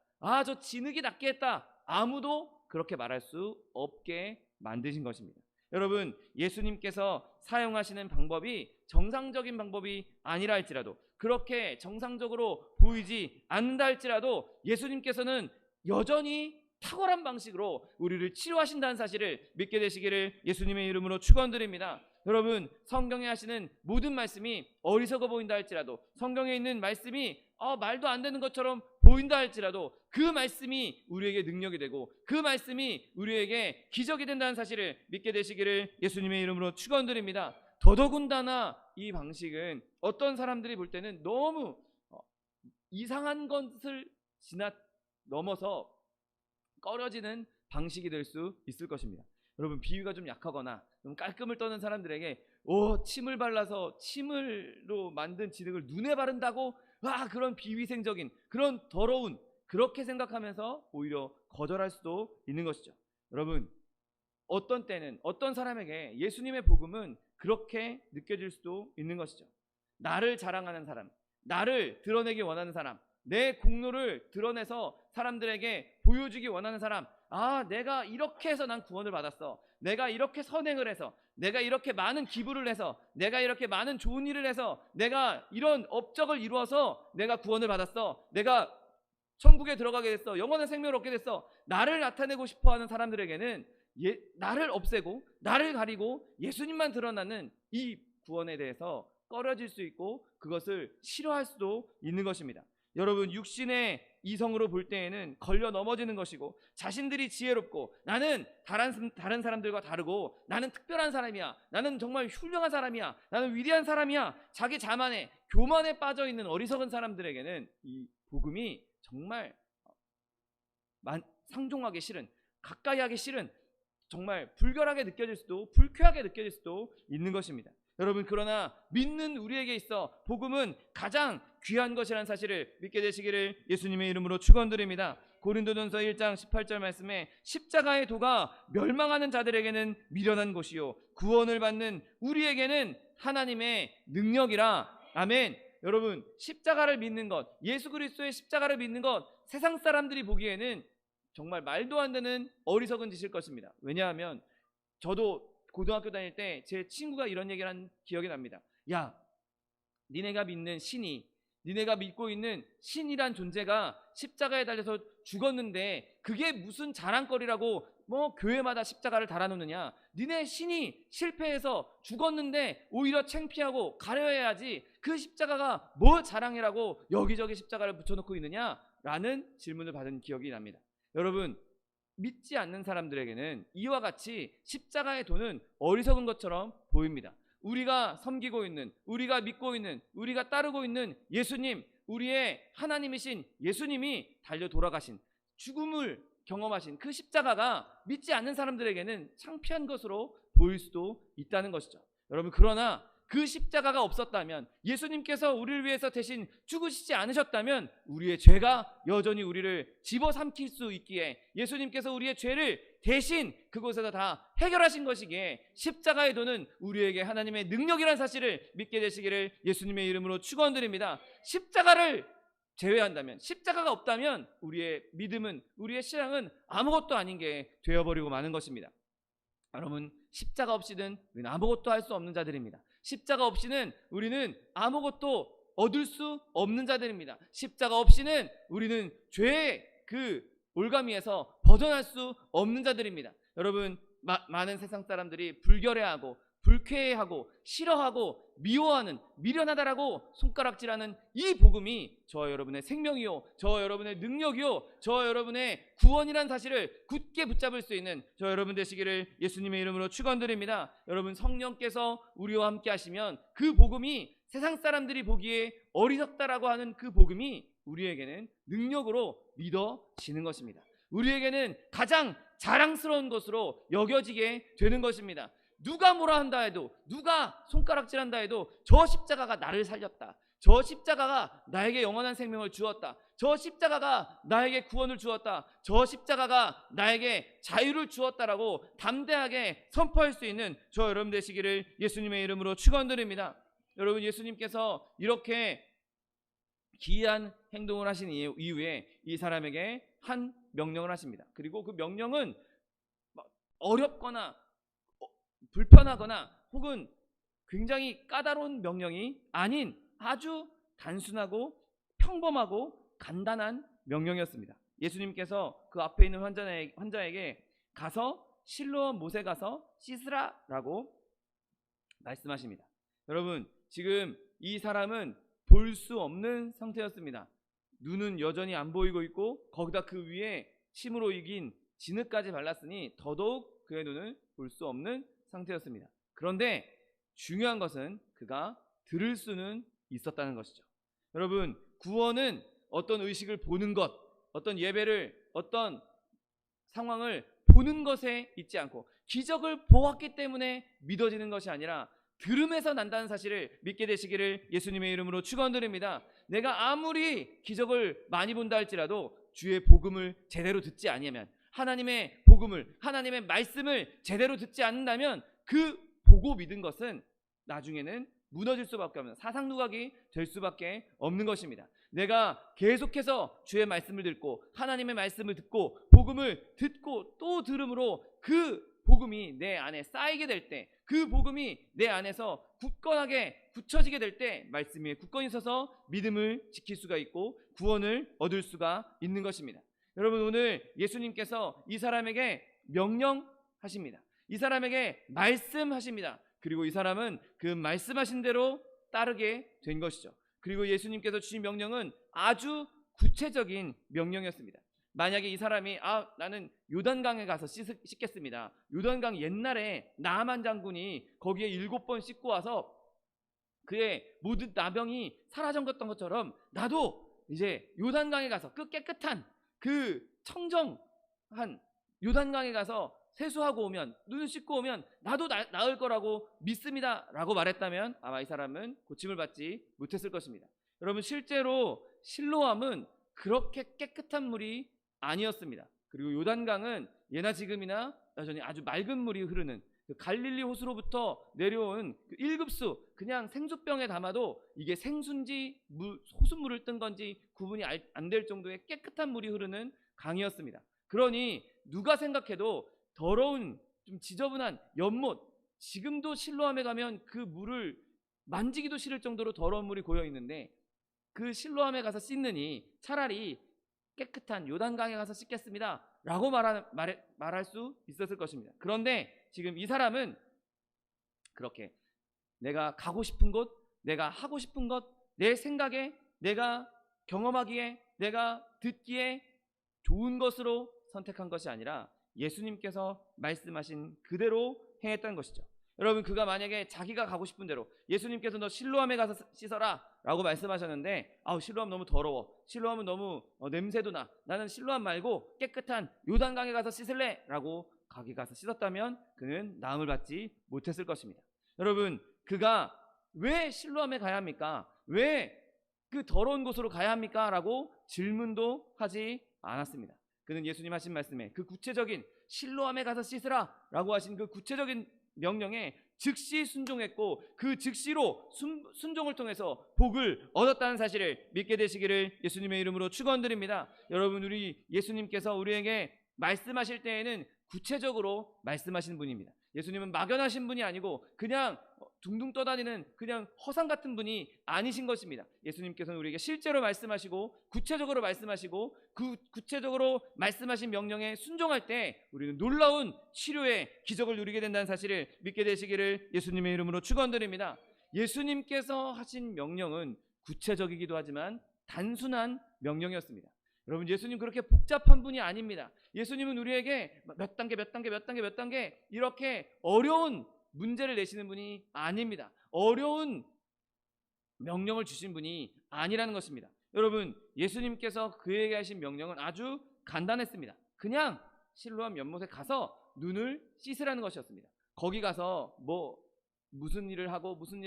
저 진흙이 낫게 했다, 아무도 그렇게 말할 수 없게 만드신 것입니다. 여러분, 예수님께서 사용하시는 방법이 정상적인 방법이 아니라 할지라도, 그렇게 정상적으로 보이지 않는다 할지라도 예수님께서는 여전히 탁월한 방식으로 우리를 치료하신다는 사실을 믿게 되시기를 예수님의 이름으로 축원드립니다. 여러분, 성경에 하시는 모든 말씀이 어리석어 보인다 할지라도, 성경에 있는 말씀이 말도 안 되는 것처럼 보인다 할지라도 그 말씀이 우리에게 능력이 되고 그 말씀이 우리에게 기적이 된다는 사실을 믿게 되시기를 예수님의 이름으로 축원드립니다. 더더군다나 이 방식은 어떤 사람들이 볼 때는 너무 이상한 것을 넘어서 꺼려지는 방식이 될 수 있을 것입니다. 여러분, 비위가 좀 약하거나 좀 깔끔을 떠는 사람들에게 침을 발라서 침을로 만든 진흙을 눈에 바른다고 그런 비위생적인, 그런 더러운, 그렇게 생각하면서 오히려 거절할 수도 있는 것이죠. 여러분, 어떤 때는 어떤 사람에게 예수님의 복음은 그렇게 느껴질 수도 있는 것이죠. 나를 자랑하는 사람, 나를 드러내기 원하는 사람, 내 공로를 드러내서 사람들에게 보여주기 원하는 사람, 내가 이렇게 해서 난 구원을 받았어, 내가 이렇게 선행을 해서, 내가 이렇게 많은 기부를 해서, 내가 이렇게 많은 좋은 일을 해서, 내가 이런 업적을 이루어서 내가 구원을 받았어, 내가 천국에 들어가게 됐어, 영원한 생명을 얻게 됐어, 나를 나타내고 싶어하는 사람들에게는 나를 없애고 나를 가리고 예수님만 드러나는 이 구원에 대해서 꺼려질 수 있고 그것을 싫어할 수도 있는 것입니다. 여러분, 육신의 이성으로 볼 때에는 걸려 넘어지는 것이고, 자신들이 지혜롭고 나는 다른 사람들과 다르고 나는 특별한 사람이야, 나는 정말 훌륭한 사람이야, 나는 위대한 사람이야, 자기 자만에 교만에 빠져있는 어리석은 사람들에게는 이 복음이 정말 상종하기 싫은, 가까이 하기 싫은, 정말 불결하게 느껴질 수도, 불쾌하게 느껴질 수도 있는 것입니다. 여러분, 그러나 믿는 우리에게 있어 복음은 가장 귀한 것이라는 사실을 믿게 되시기를 예수님의 이름으로 축원드립니다. 고린도전서 1장 18절 말씀에 십자가의 도가 멸망하는 자들에게는 미련한 것이요 구원을 받는 우리에게는 하나님의 능력이라. 아멘. 여러분, 십자가를 믿는 것, 예수 그리스도의 십자가를 믿는 것, 세상 사람들이 보기에는 정말 말도 안 되는 어리석은 짓일 것입니다. 왜냐하면 저도 고등학교 다닐 때 제 친구가 이런 얘기를 한 기억이 납니다. 야, 니네가 믿는 신이, 니네가 믿고 있는 신이란 존재가 십자가에 달려서 죽었는데 그게 무슨 자랑거리라고 뭐 교회마다 십자가를 달아놓느냐. 니네 신이 실패해서 죽었는데 오히려 창피하고 가려야지 그 십자가가 뭐 자랑이라고 여기저기 십자가를 붙여놓고 있느냐라는 질문을 받은 기억이 납니다. 여러분, 믿지 않는 사람들에게는 이와 같이 십자가의 도는 어리석은 것처럼 보입니다. 우리가 섬기고 있는, 우리가 믿고 있는, 우리가 따르고 있는 예수님, 우리의 하나님이신 예수님이 달려 돌아가신, 죽음을 경험하신 그 십자가가 믿지 않는 사람들에게는 창피한 것으로 보일 수도 있다는 것이죠. 여러분, 그러나 그 십자가가 없었다면, 예수님께서 우리를 위해서 대신 죽으시지 않으셨다면 우리의 죄가 여전히 우리를 집어삼킬 수 있기에, 예수님께서 우리의 죄를 대신 그곳에서 다 해결하신 것이기에 십자가의 도는 우리에게 하나님의 능력이라는 사실을 믿게 되시기를 예수님의 이름으로 축원드립니다. 십자가를 제외한다면, 십자가가 없다면 우리의 믿음은, 우리의 신앙은 아무것도 아닌 게 되어버리고 마는 것입니다. 여러분, 십자가 없이는 우리는 아무것도 할 수 없는 자들입니다. 십자가 없이는 우리는 아무것도 얻을 수 없는 자들입니다. 십자가 없이는 우리는 죄의 그 올가미에서 벗어날 수 없는 자들입니다. 여러분, 많은 세상 사람들이 불결해하고 불쾌해하고 싫어하고 미워하는, 미련하다라고 손가락질하는 이 복음이 저와 여러분의 생명이요, 저와 여러분의 능력이요, 저와 여러분의 구원이라는 사실을 굳게 붙잡을 수 있는 저 여러분 되시기를 예수님의 이름으로 축원드립니다. 여러분, 성령께서 우리와 함께 하시면 그 복음이, 세상 사람들이 보기에 어리석다라고 하는 그 복음이 우리에게는 능력으로 믿어지는 것입니다. 우리에게는 가장 자랑스러운 것으로 여겨지게 되는 것입니다. 누가 뭐라 한다 해도, 누가 손가락질한다 해도 저 십자가가 나를 살렸다, 저 십자가가 나에게 영원한 생명을 주었다, 저 십자가가 나에게 구원을 주었다, 저 십자가가 나에게 자유를 주었다라고 담대하게 선포할 수 있는 저 여러분 되시기를 예수님의 이름으로 축원드립니다. 여러분, 예수님께서 이렇게 기이한 행동을 하신 이후에 이 사람에게 한 명령을 하십니다. 그리고 그 명령은 어렵거나 불편하거나 혹은 굉장히 까다로운 명령이 아닌 아주 단순하고 평범하고 간단한 명령이었습니다. 예수님께서 그 앞에 있는 환자에게 가서 실로암 못에 가서 씻으라라고 말씀하십니다. 여러분, 지금 이 사람은 볼 수 없는 상태였습니다. 눈은 여전히 안 보이고 있고 거기다 그 위에 침으로 이긴 진흙까지 발랐으니 더더욱 그의 눈을 볼 수 없는 상태였습니다. 그런데 중요한 것은 그가 들을 수는 있었다는 것이죠. 여러분, 구원은 어떤 의식을 보는 것, 어떤 예배를, 어떤 상황을 보는 것에 있지 않고 기적을 보았기 때문에 믿어지는 것이 아니라 들음에서 난다는 사실을 믿게 되시기를 예수님의 이름으로 축원드립니다. 내가 아무리 기적을 많이 본다 할지라도 주의 복음을 제대로 듣지 아니하면, 하나님의 복음을, 하나님의 말씀을 제대로 듣지 않는다면 그 보고 믿은 것은 나중에는 무너질 수밖에 없는 사상누각이 될 수밖에 없는 것입니다. 내가 계속해서 주의 말씀을 듣고 하나님의 말씀을 듣고 복음을 듣고 또 들음으로 그 복음이 내 안에 쌓이게 될 때, 그 복음이 내 안에서 굳건하게 굳혀지게 될 때 말씀 위에 굳건히 서서 믿음을 지킬 수가 있고 구원을 얻을 수가 있는 것입니다. 여러분, 오늘 예수님께서 이 사람에게 명령하십니다. 이 사람에게 말씀하십니다. 그리고 이 사람은 그 말씀하신 대로 따르게 된 것이죠. 그리고 예수님께서 주신 명령은 아주 구체적인 명령이었습니다. 만약에 이 사람이 나는 요단강에 가서 씻겠습니다. 요단강 옛날에 나아만 장군이 거기에 7번 씻고 와서 그의 모든 나병이 사라졌던 것처럼 나도 이제 요단강에 가서 그 깨끗한 그 청정한 요단강에 가서 세수하고 오면, 눈을 씻고 오면 나도 나을 거라고 믿습니다 라고 말했다면 아마 이 사람은 고침을 받지 못했을 것입니다. 여러분, 실제로 실로암은 그렇게 깨끗한 물이 아니었습니다. 그리고 요단강은 예나 지금이나 여전히 아주 맑은 물이 흐르는 그 갈릴리 호수로부터 내려온 그 1급수, 그냥 생수병에 담아도 이게 생수인지 호수물을 뜬 건지 구분이 안 될 정도의 깨끗한 물이 흐르는 강이었습니다. 그러니 누가 생각해도 더러운, 좀 지저분한 연못, 지금도 실로암에 가면 그 물을 만지기도 싫을 정도로 더러운 물이 고여 있는데, 그 실로암에 가서 씻느니 차라리 깨끗한 요단강에 가서 씻겠습니다 라고 말할 수 있었을 것입니다. 그런데 지금 이 사람은 그렇게 내가 가고 싶은 곳, 내가 하고 싶은 것, 내 생각에, 내가 경험하기에, 내가 듣기에 좋은 것으로 선택한 것이 아니라 예수님께서 말씀하신 그대로 행했다는 것이죠. 여러분, 그가 만약에 자기가 가고 싶은 대로, 예수님께서 너 실로암에 가서 씻어라 라고 말씀하셨는데, 아우 실로암 너무 더러워, 실로암은 너무 냄새도 나, 나는 실로암 말고 깨끗한 요단강에 가서 씻을래 라고 거기 가서 씻었다면 그는 나음을 받지 못했을 것입니다. 여러분, 그가 왜 실로암에 가야 합니까? 왜 그 더러운 곳으로 가야 합니까? 라고 질문도 하지 않았습니다. 그는 예수님 하신 말씀에, 그 구체적인 실로암에 가서 씻으라 라고 하신 그 구체적인 명령에 즉시 순종했고, 그 즉시로 순종을 통해서 복을 얻었다는 사실을 믿게 되시기를 예수님의 이름으로 축원드립니다. 여러분, 우리 예수님께서 우리에게 말씀하실 때에는 구체적으로 말씀하시는 분입니다. 예수님은 막연하신 분이 아니고 그냥 둥둥 떠다니는 그냥 허상 같은 분이 아니신 것입니다. 예수님께서는 우리에게 실제로 말씀하시고 구체적으로 말씀하시고, 그 구체적으로 말씀하신 명령에 순종할 때 우리는 놀라운 치료의 기적을 누리게 된다는 사실을 믿게 되시기를 예수님의 이름으로 축원드립니다. 예수님께서 하신 명령은 구체적이기도 하지만 단순한 명령이었습니다. 여러분, 예수님 그렇게 복잡한 분이 아닙니다. 예수님은 우리에게 몇 단계 이렇게 어려운 문제를 내시는 분이 아닙니다. 어려운 명령을 주신 분이 아니라는 것입니다. 여러분, 예수님께서 그에게 하신 명령은 아주 간단했습니다. 그냥 실로암 연못에 가서 눈을 씻으라는 것이었습니다. 거기 가서 무슨 일을 하고 무슨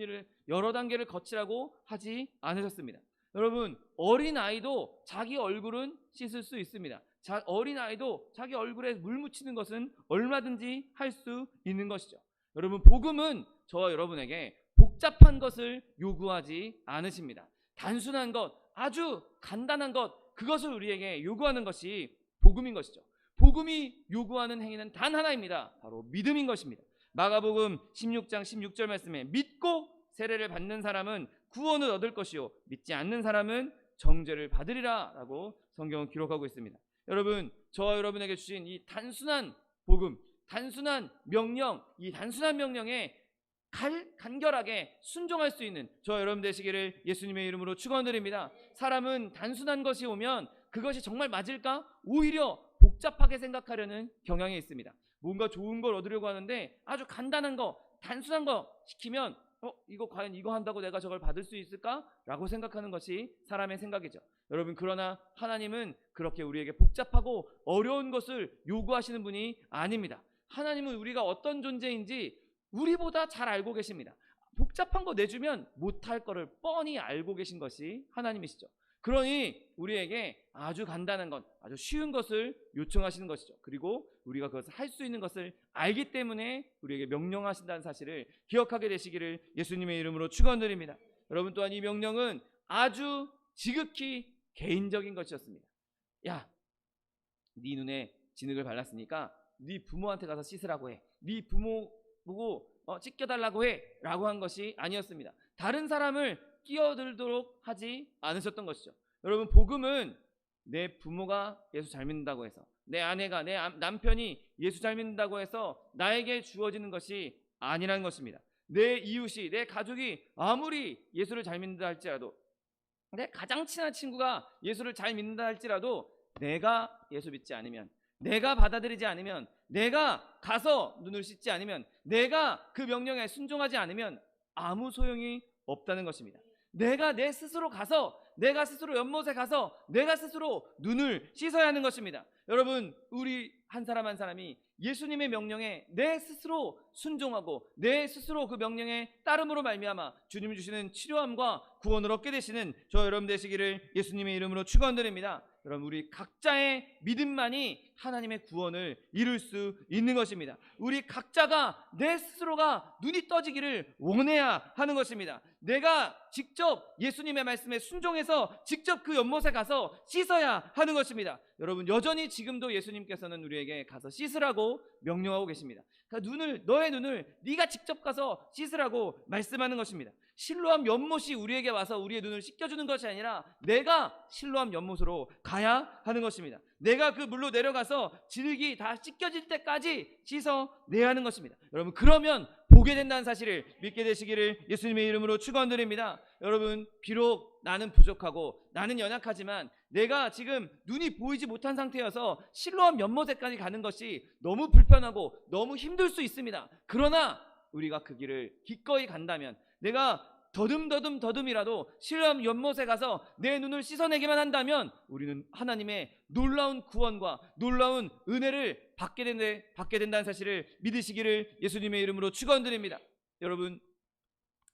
일을 여러 단계를 거치라고 하지 않으셨습니다. 여러분, 어린아이도 자기 얼굴은 씻을 수 있습니다. 어린아이도 자기 얼굴에 물 묻히는 것은 얼마든지 할 수 있는 것이죠. 여러분, 복음은 저와 여러분에게 복잡한 것을 요구하지 않으십니다. 단순한 것, 아주 간단한 것, 그것을 우리에게 요구하는 것이 복음인 것이죠. 복음이 요구하는 행위는 단 하나입니다. 바로 믿음인 것입니다. 마가복음 16장 16절 말씀에, 믿고 세례를 받는 사람은 구원을 얻을 것이요 믿지 않는 사람은 정죄를 받으리라 라고 성경은 기록하고 있습니다. 여러분, 저와 여러분에게 주신 이 단순한 복음, 단순한 명령, 이 단순한 명령에 간결하게 순종할 수 있는 저와 여러분 되시기를 예수님의 이름으로 축원드립니다. 사람은 단순한 것이 오면 그것이 정말 맞을까? 오히려 복잡하게 생각하려는 경향이 있습니다. 뭔가 좋은 걸 얻으려고 하는데 아주 간단한 거, 단순한 거 시키면 이거 과연 이거 한다고 내가 저걸 받을 수 있을까? 라고 생각하는 것이 사람의 생각이죠. 여러분, 그러나 하나님은 그렇게 우리에게 복잡하고 어려운 것을 요구하시는 분이 아닙니다. 하나님은 우리가 어떤 존재인지 우리보다 잘 알고 계십니다. 복잡한 거 내주면 못할 거를 뻔히 알고 계신 것이 하나님이시죠. 그러니 우리에게 아주 간단한 것, 아주 쉬운 것을 요청하시는 것이죠. 그리고 우리가 그것을 할 수 있는 것을 알기 때문에 우리에게 명령하신다는 사실을 기억하게 되시기를 예수님의 이름으로 축원드립니다. 여러분, 또한 이 명령은 아주 지극히 개인적인 것이었습니다. 야, 네 눈에 진흙을 발랐으니까 네 부모한테 가서 씻으라고 해. 네 부모 보고 씻겨달라고 해 라고 한 것이 아니었습니다. 다른 사람을 끼어들도록 하지 않으셨던 것이죠. 여러분, 복음은 내 부모가 예수 잘 믿는다고 해서, 내 아내가, 내 남편이 예수 잘 믿는다고 해서 나에게 주어지는 것이 아니라는 것입니다. 내 이웃이, 내 가족이 아무리 예수를 잘 믿는다 할지라도, 내 가장 친한 친구가 예수를 잘 믿는다 할지라도 내가 예수 믿지 않으면, 내가 받아들이지 않으면, 내가 가서 눈을 씻지 않으면, 내가 그 명령에 순종하지 않으면 아무 소용이 없다는 것입니다. 내가 내 스스로 가서, 내가 스스로 연못에 가서 내가 스스로 눈을 씻어야 하는 것입니다. 여러분, 우리 한 사람 한 사람이 예수님의 명령에 내 스스로 순종하고 내 스스로 그 명령에 따름으로 말미암아 주님이 주시는 치료함과 구원을 얻게 되시는 저 여러분 되시기를 예수님의 이름으로 축원드립니다. 여러분, 우리 각자의 믿음만이 하나님의 구원을 이룰 수 있는 것입니다. 우리 각자가 내 스스로가 눈이 떠지기를 원해야 하는 것입니다. 내가 직접 예수님의 말씀에 순종해서 직접 그 연못에 가서 씻어야 하는 것입니다. 여러분, 여전히 지금도 예수님께서는 우리에게 가서 씻으라고 명령하고 계십니다. 그러니까 너의 눈을 네가 직접 가서 씻으라고 말씀하는 것입니다. 실로암 연못이 우리에게 와서 우리의 눈을 씻겨주는 것이 아니라 내가 실로암 연못으로 가야 하는 것입니다. 내가 그 물로 내려가서 진흙이 다 씻겨질 때까지 씻어내야 하는 것입니다. 여러분, 그러면 보게 된다는 사실을 믿게 되시기를 예수님의 이름으로 축원드립니다. 여러분, 비록 나는 부족하고 나는 연약하지만 내가 지금 눈이 보이지 못한 상태여서 실로암 연못에까지 가는 것이 너무 불편하고 너무 힘들 수 있습니다. 그러나 우리가 그 길을 기꺼이 간다면, 내가 더듬이라도 실로암 연못에 가서 내 눈을 씻어내기만 한다면 우리는 하나님의 놀라운 구원과 놀라운 은혜를 받게 된다는 사실을 믿으시기를 예수님의 이름으로 축원드립니다. 여러분,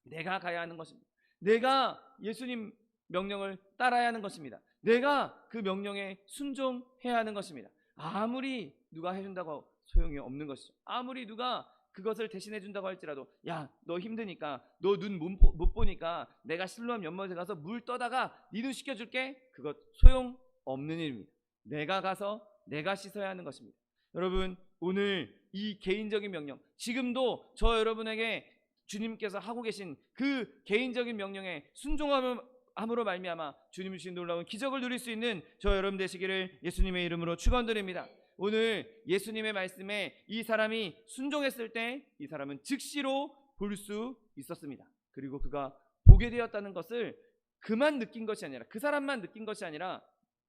내가 가야 하는 것입니다. 내가 예수님 명령을 따라야 하는 것입니다. 내가 그 명령에 순종해야 하는 것입니다. 아무리 누가 해준다고 소용이 없는 것이죠. 아무리 누가 그것을 대신해 준다고 할지라도, 야, 너 힘드니까, 너 눈 못 보니까 내가 실로암 연못에 가서 물 떠다가 네 눈 씻겨줄게. 그것 소용없는 일입니다. 내가 가서 내가 씻어야 하는 것입니다. 여러분, 오늘 이 개인적인 명령, 지금도 저 여러분에게 주님께서 하고 계신 그 개인적인 명령에 순종함으로 말미암아 주님이 주신 놀라운 기적을 누릴 수 있는 저 여러분 되시기를 예수님의 이름으로 축원드립니다. 오늘 예수님의 말씀에 이 사람이 순종했을 때 이 사람은 즉시로 볼 수 있었습니다. 그리고 그가 보게 되었다는 것을 그만 느낀 것이 아니라, 그 사람만 느낀 것이 아니라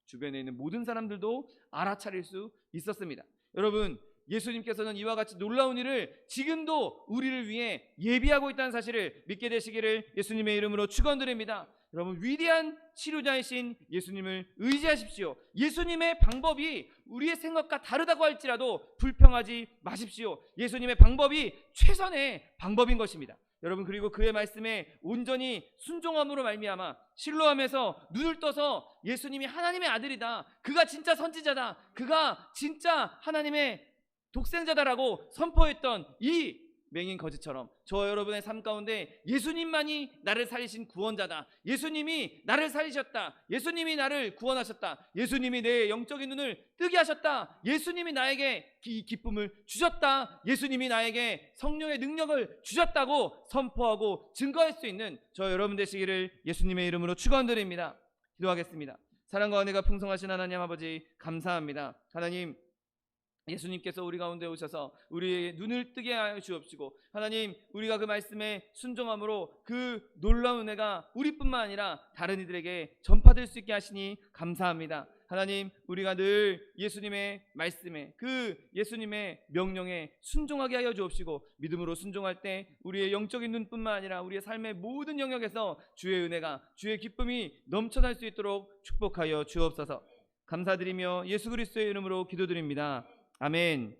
주변에 있는 모든 사람들도 알아차릴 수 있었습니다. 여러분, 예수님께서는 이와 같이 놀라운 일을 지금도 우리를 위해 예비하고 있다는 사실을 믿게 되시기를 예수님의 이름으로 축원드립니다. 여러분, 위대한 치료자이신 예수님을 의지하십시오. 예수님의 방법이 우리의 생각과 다르다고 할지라도 불평하지 마십시오. 예수님의 방법이 최선의 방법인 것입니다. 여러분, 그리고 그의 말씀에 온전히 순종함으로 말미암아 실로암에서 눈을 떠서 예수님이 하나님의 아들이다, 그가 진짜 선지자다, 그가 진짜 하나님의 독생자다라고 선포했던 이 맹인 거지처럼 저 여러분의 삶 가운데 예수님만이 나를 살리신 구원자다, 예수님이 나를 살리셨다, 예수님이 나를 구원하셨다, 예수님이 내 영적인 눈을 뜨게 하셨다, 예수님이 나에게 기쁨을 주셨다, 예수님이 나에게 성령의 능력을 주셨다고 선포하고 증거할 수 있는 저 여러분 되시기를 예수님의 이름으로 축원드립니다. 기도하겠습니다. 사랑과 은혜가 풍성하신 하나님 아버지, 감사합니다. 하나님, 예수님께서 우리 가운데 오셔서 우리의 눈을 뜨게 하여 주옵시고, 하나님, 우리가 그 말씀에 순종함으로 그 놀라운 은혜가 우리뿐만 아니라 다른 이들에게 전파될 수 있게 하시니 감사합니다. 하나님, 우리가 늘 예수님의 말씀에, 그 예수님의 명령에 순종하게 하여 주옵시고, 믿음으로 순종할 때 우리의 영적인 눈뿐만 아니라 우리의 삶의 모든 영역에서 주의 은혜가, 주의 기쁨이 넘쳐날 수 있도록 축복하여 주옵소서. 감사드리며 예수 그리스도의 이름으로 기도드립니다. 아멘.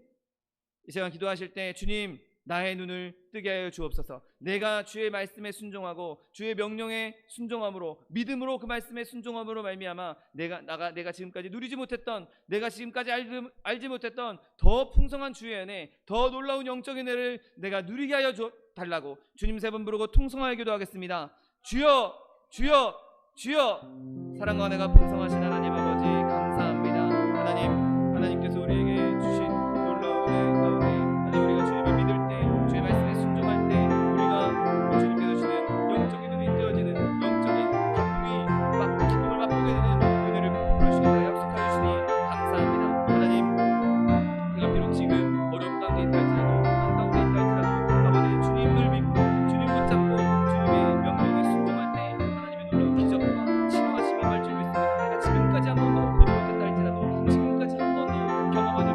이 시간 기도하실 때 주님, 나의 눈을 뜨게 하여 주옵소서. 내가 주의 말씀에 순종하고 주의 명령에 순종함으로, 믿음으로 그 말씀에 순종함으로 말미암아 내가 지금까지 누리지 못했던, 내가 지금까지 알지 못했던 더 풍성한 주의 은혜, 더 놀라운 영적인 은혜를 내가 누리게 하여 달라고 주님 3번 부르고 통성하여 기도하겠습니다. 주여, 주여, 주여. 사랑과 은혜가 풍성하신 하나님 아버지, 감사합니다. 하나님께서 우리에게 주신 놀라운 은혜 가운데, 하나님, 우리가 주님을 믿을 때, 주의 말씀에 순종할 때 우리가 주님께서 주시는 영적인 눈이 뜨어지는, 영적인 기쁨을 맛보게 되는 은혜를 베풀어 주시겠다 약속하여 주시니 감사합니다. 하나님, 우리가 비록 지금 어려운 가운데 있다 할지라도, 고난 가운데 있다 할지라도 아버지, 주님을 믿고 주님 붙잡고 주님의 명령에 순종할 때 하나님의 놀라운 기적과 치료하심이 임할 줄 믿습니다. 내가 지금까지 한 번도 보지 못했다 할지라도, 지금까지 한 번도 경험하지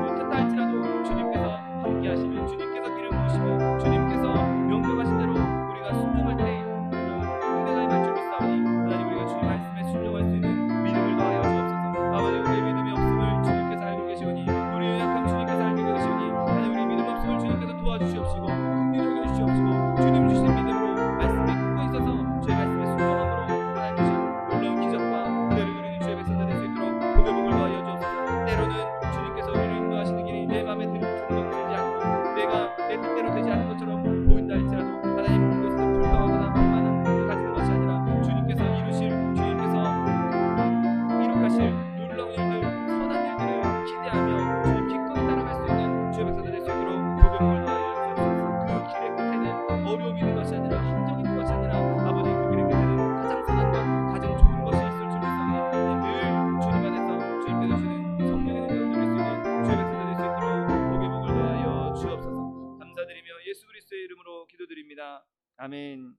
아멘.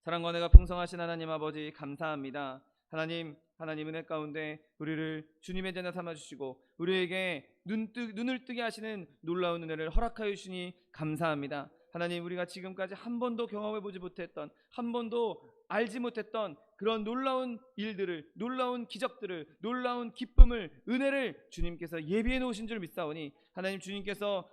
사랑과 은혜가 풍성하신 하나님 아버지 감사합니다. 하나님 은혜 가운데 우리를 주님의 자녀 삼아주시고 우리에게 눈을 뜨게 하시는 놀라운 은혜를 허락하여 주시니 감사합니다. 하나님, 우리가 지금까지 한 번도 경험해보지 못했던, 한 번도 알지 못했던 그런 놀라운 일들을, 놀라운 기적들을, 놀라운 기쁨을, 은혜를 주님께서 예비해 놓으신 줄 믿사오니 하나님, 주님께서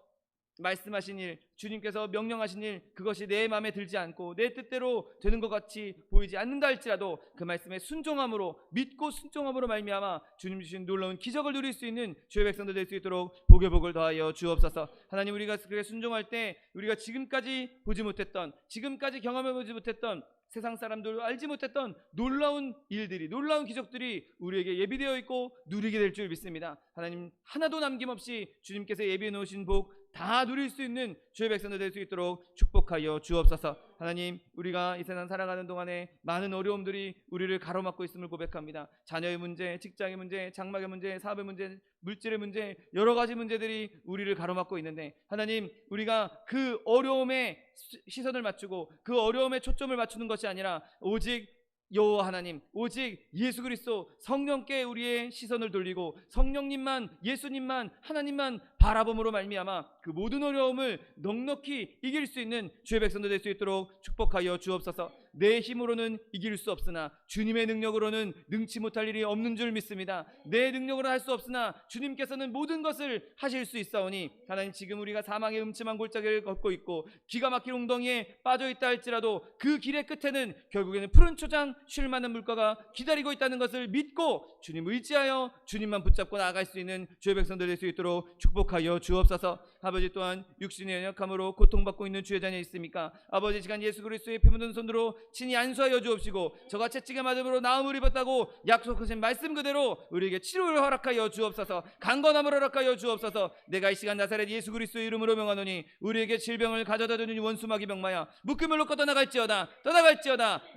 말씀하신 일, 주님께서 명령하신 일, 그것이 내 마음에 들지 않고 내 뜻대로 되는 것 같이 보이지 않는다 할지라도 그 말씀에 순종함으로, 믿고 순종함으로 말미암아 주님 주신 놀라운 기적을 누릴 수 있는 주의 백성들 될 수 있도록 복의 복을 더하여 주옵소서. 하나님, 우리가 그렇게 순종할 때 우리가 지금까지 보지 못했던, 지금까지 경험해보지 못했던, 세상 사람들 알지 못했던 놀라운 일들이, 놀라운 기적들이 우리에게 예비되어 있고 누리게 될 줄 믿습니다. 하나님, 하나도 남김없이 주님께서 예비해 놓으신 복 다 누릴 수 있는 주의 백성들 될 수 있도록 축복하여 주옵소서. 하나님, 우리가 이 세상 살아가는 동안에 많은 어려움들이 우리를 가로막고 있음을 고백합니다. 자녀의 문제, 직장의 문제, 장막의 문제, 사업의 문제, 물질의 문제, 여러 가지 문제들이 우리를 가로막고 있는데 하나님, 우리가 그 어려움에 시선을 맞추고 그 어려움에 초점을 맞추는 것이 아니라 오직 여호와 하나님, 오직 예수 그리스도 성령께 우리의 시선을 돌리고 성령님만, 예수님만, 하나님만 바라봄으로 말미암아 그 모든 어려움을 넉넉히 이길 수 있는 주의 백성들 될 수 있도록 축복하여 주옵소서. 내 힘으로는 이길 수 없으나 주님의 능력으로는 능치 못할 일이 없는 줄 믿습니다. 내 능력으로 할 수 없으나 주님께서는 모든 것을 하실 수 있사오니 하나님, 지금 우리가 사망의 음침한 골짜기를 걷고 있고 기가 막힌 웅덩이에 빠져 있다 할지라도 그 길의 끝에는 결국에는 푸른 초장, 쉴 만한 물가가 기다리고 있다는 것을 믿고 주님 의지하여 주님만 붙잡고 나아갈 수 있는 주의 백성들 될 수 있도록 축복하여 주옵소서. 아버지, 또한 육신의 연약함으로 고통받고 있는 주의 자녀 있습니까? 아버지, 시간 예수 그리스도의 피 묻은 손으로 친히 안수하여 주옵시고 저가 채찍에 맞음으로 나음을 입었다고 약속하신 말씀 그대로 우리에게 치료를 허락하여 주옵소서. 강건함을 허락하여 주옵소서. 내가 이 시간 나사렛 예수 그리스도의 이름으로 명하노니 우리에게 질병을 가져다 주는 원수마귀 병마야 묶음을 놓고 떠나갈지어다.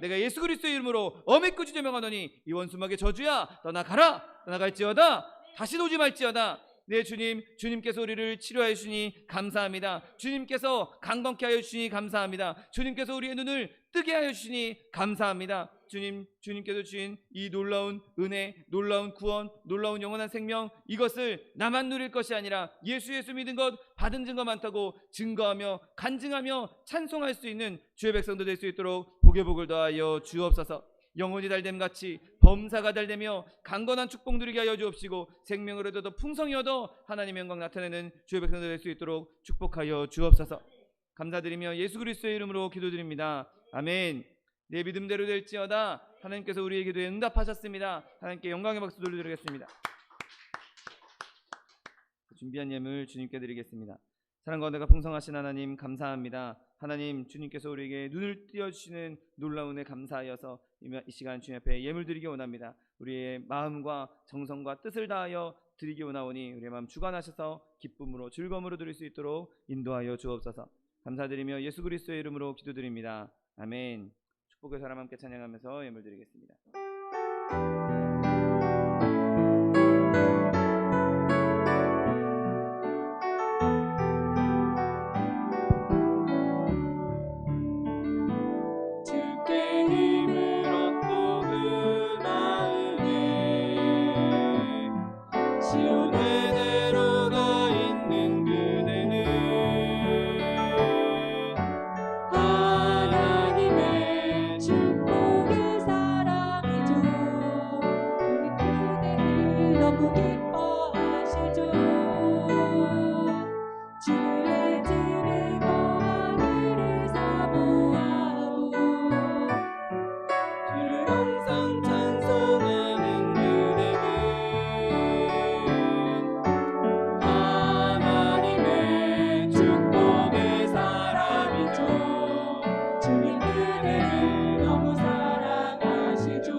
내가 예수 그리스도의 이름으로 어미고 주제 명하노니 이 원수마귀 저주야 떠나가라. 떠나갈지어다. 다시 오지 말지어다. 네, 주님께서 우리를 치료하여 주시니 감사합니다. 주님께서 강건케 하여 주시니 감사합니다. 주님께서 우리의 눈을 뜨게 하여 주시니 감사합니다. 주님께서 주신 이 놀라운 은혜, 놀라운 구원, 놀라운 영원한 생명, 이것을 나만 누릴 것이 아니라 예수 믿은 것, 받은 증거 많다고 증거하며 간증하며 찬송할 수 있는 주의 백성들 될 수 있도록 복의 복을 더하여 주옵소서. 영혼이 달됨같이 범사가 달되며 강건한 축복 누리게 하여 주옵시고 생명을 얻어도 풍성히 얻어 하나님의 영광 나타내는 주의 백성들 될 수 있도록 축복하여 주옵소서. 감사드리며 예수 그리스도의 이름으로 기도드립니다. 아멘. 내 믿음대로 될지어다. 하나님께서 우리의 기도에 응답하셨습니다. 하나님께 영광의 박수 돌려드리겠습니다. 준비한 예물 주님께 드리겠습니다. 사랑과 은혜가 풍성하신 하나님 감사합니다. 하나님, 주님께서 우리에게 눈을 띄워주시는 놀라운 은혜 감사하여서 이 시간 주님 앞에 예물 드리기 원합니다. 우리의 마음과 정성과 뜻을 다하여 드리기 원하오니 우리의 마음 주관하셔서 기쁨으로 즐거움으로 드릴 수 있도록 인도하여 주옵소서. 감사드리며 예수 그리스도의 이름으로 기도드립니다. 아멘. 축복의 사람 함께 찬양하면서 예물 드리겠습니다.
너무 사랑하시죠.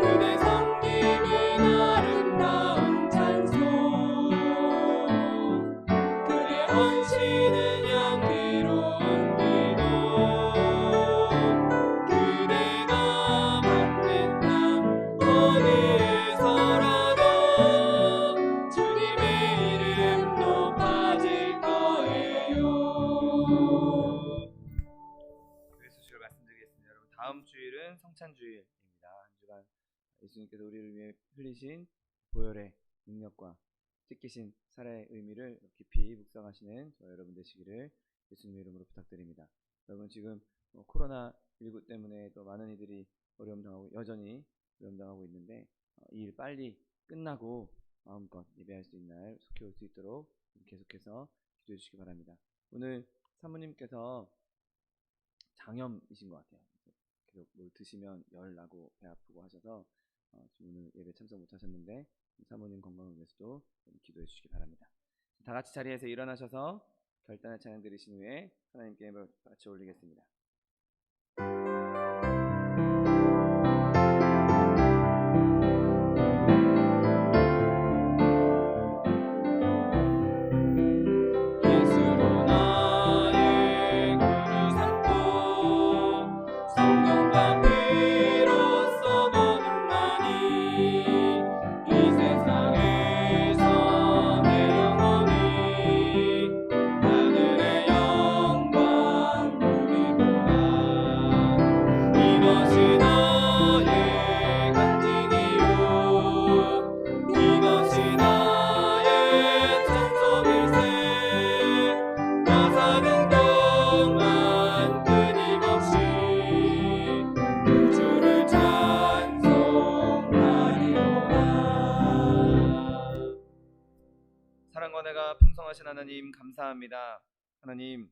그대 섬기
주일은 성찬주일입니다. 한 주간 예수님께서 우리를 위해 흘리신 보혈의 능력과 찢기신 살의 의미를 깊이 묵상하시는 저와 여러분 되시기를 예수님의 이름으로 부탁드립니다. 여러분 지금 코로나19 때문에 또 많은 이들이 여전히 어려움 당하고 있는데 이 일 빨리 끝나고 마음껏 예배할 수 있는 날 속히 올 수 있도록 계속해서 기도해 주시기 바랍니다. 오늘 사모님께서 장염이신 것 같아요. 계속 뭘 드시면 열 나고 배 아프고 하셔서 지금 오늘 예배 참석 못 하셨는데 사모님 건강을 위해서도 기도해 주시기 바랍니다. 다 같이 자리에서 일어나셔서 결단의 찬양 드리신 후에 하나님께 예배를 같이 올리겠습니다.
예수로 나의 구주 삼고 성령과 피로써 거듭나니 이 세상에서 내 영혼이 하늘의 영광 누리도다. 이것이 나의 간증이요 이것이 나의 찬송일세. 나 사는 동안 끊임없이 우주를 찬송하리로다. 사랑과 은혜가 풍성하신 하나님 감사합니다. 하나님,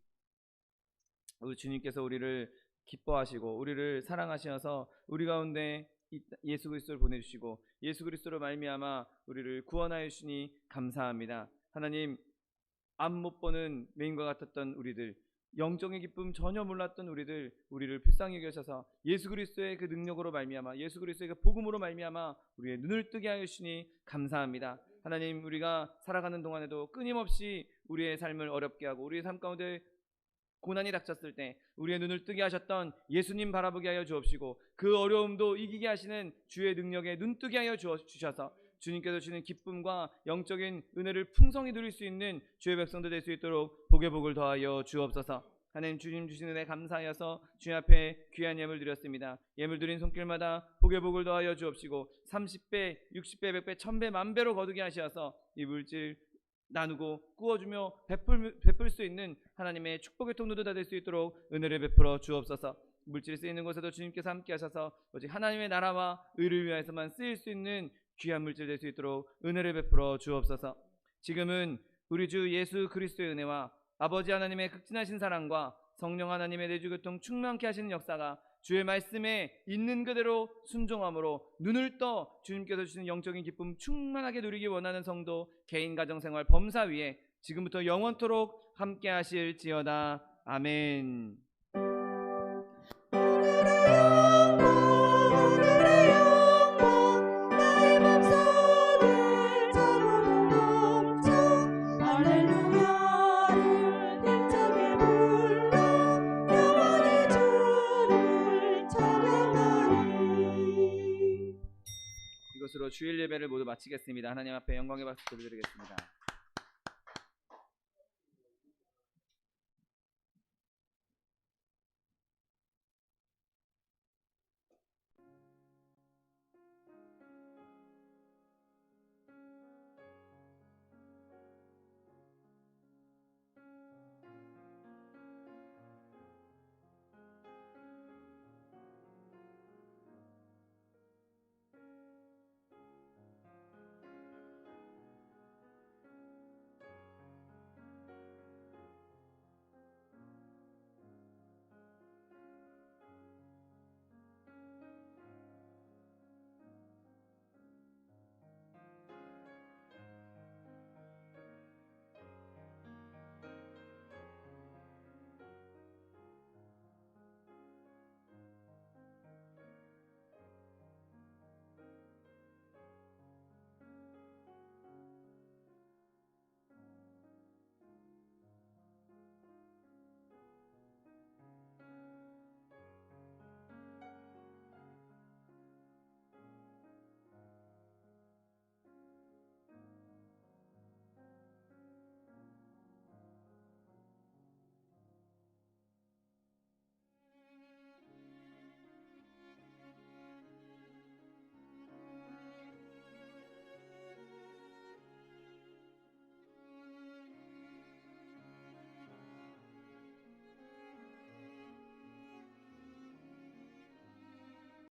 우리 주님께서 우리를 기뻐하시고 우리를 사랑하셔서 우리 가운데 예수 그리스도를 보내주시고 예수 그리스도로 말미암아 우리를 구원하여 주시니 감사합니다. 하나님, 앞 못 보는 맹인과 같았던 우리들, 영적인 기쁨 전혀 몰랐던 우리를 불쌍히 여기셔서 예수 그리스도의 그 능력으로 말미암아 예수 그리스도의 그 복음으로 말미암아 우리의 눈을 뜨게 하여 주시니 감사합니다. 하나님, 우리가 살아가는 동안에도 끊임없이 우리의 삶을 어렵게 하고 우리의 삶 가운데 고난이 닥쳤을 때 우리의 눈을 뜨게 하셨던 예수님 바라보게 하여 주옵시고 그 어려움도 이기게 하시는 주의 능력에 눈뜨게 하여 주셔서 주님께서 주시는 기쁨과 영적인 은혜를 풍성히 누릴 수 있는 주의 백성들 될 수 있도록 복의 복을 더하여 주옵소서. 하나님, 주님 주시는 은혜 감사하여서 주님 앞에 귀한 예물 드렸습니다. 예물 드린 손길마다 복의 복을 더하여 주옵시고 30배, 60배, 100배, 1000배, 만배로 거두게 하셔서 이 물질 나누고 구워주며 베풀 수 있는 하나님의 축복의 통로도 다 될 수 있도록 은혜를 베풀어 주옵소서. 물질이 쓰이는 곳에도 주님께서 함께 하셔서 오직 하나님의 나라와 의를 위하여서만 쓰일 수 있는 귀한 물질 될 수 있도록 은혜를 베풀어 주옵소서. 지금은 우리 주 예수 그리스도의 은혜와 아버지 하나님의 극진하신 사랑과 성령 하나님의 내주교통 충만케 하시는 역사가 주의 말씀에 있는 그대로 순종함으로 눈을 떠 주님께서 주시는 영적인 기쁨 충만하게 누리기 원하는 성도 개인 가정생활 범사 위에 지금부터 영원토록 함께 하실지어다. 아멘.
오늘의 영광 나의 맘속에 차고도 넘쳐 할렐루야를 힘차게 불러 영원히 주를 찬양하리.
이것으로 주일 예배를 모두 마치겠습니다. 하나님 앞에 영광의 박수 드리겠습니다.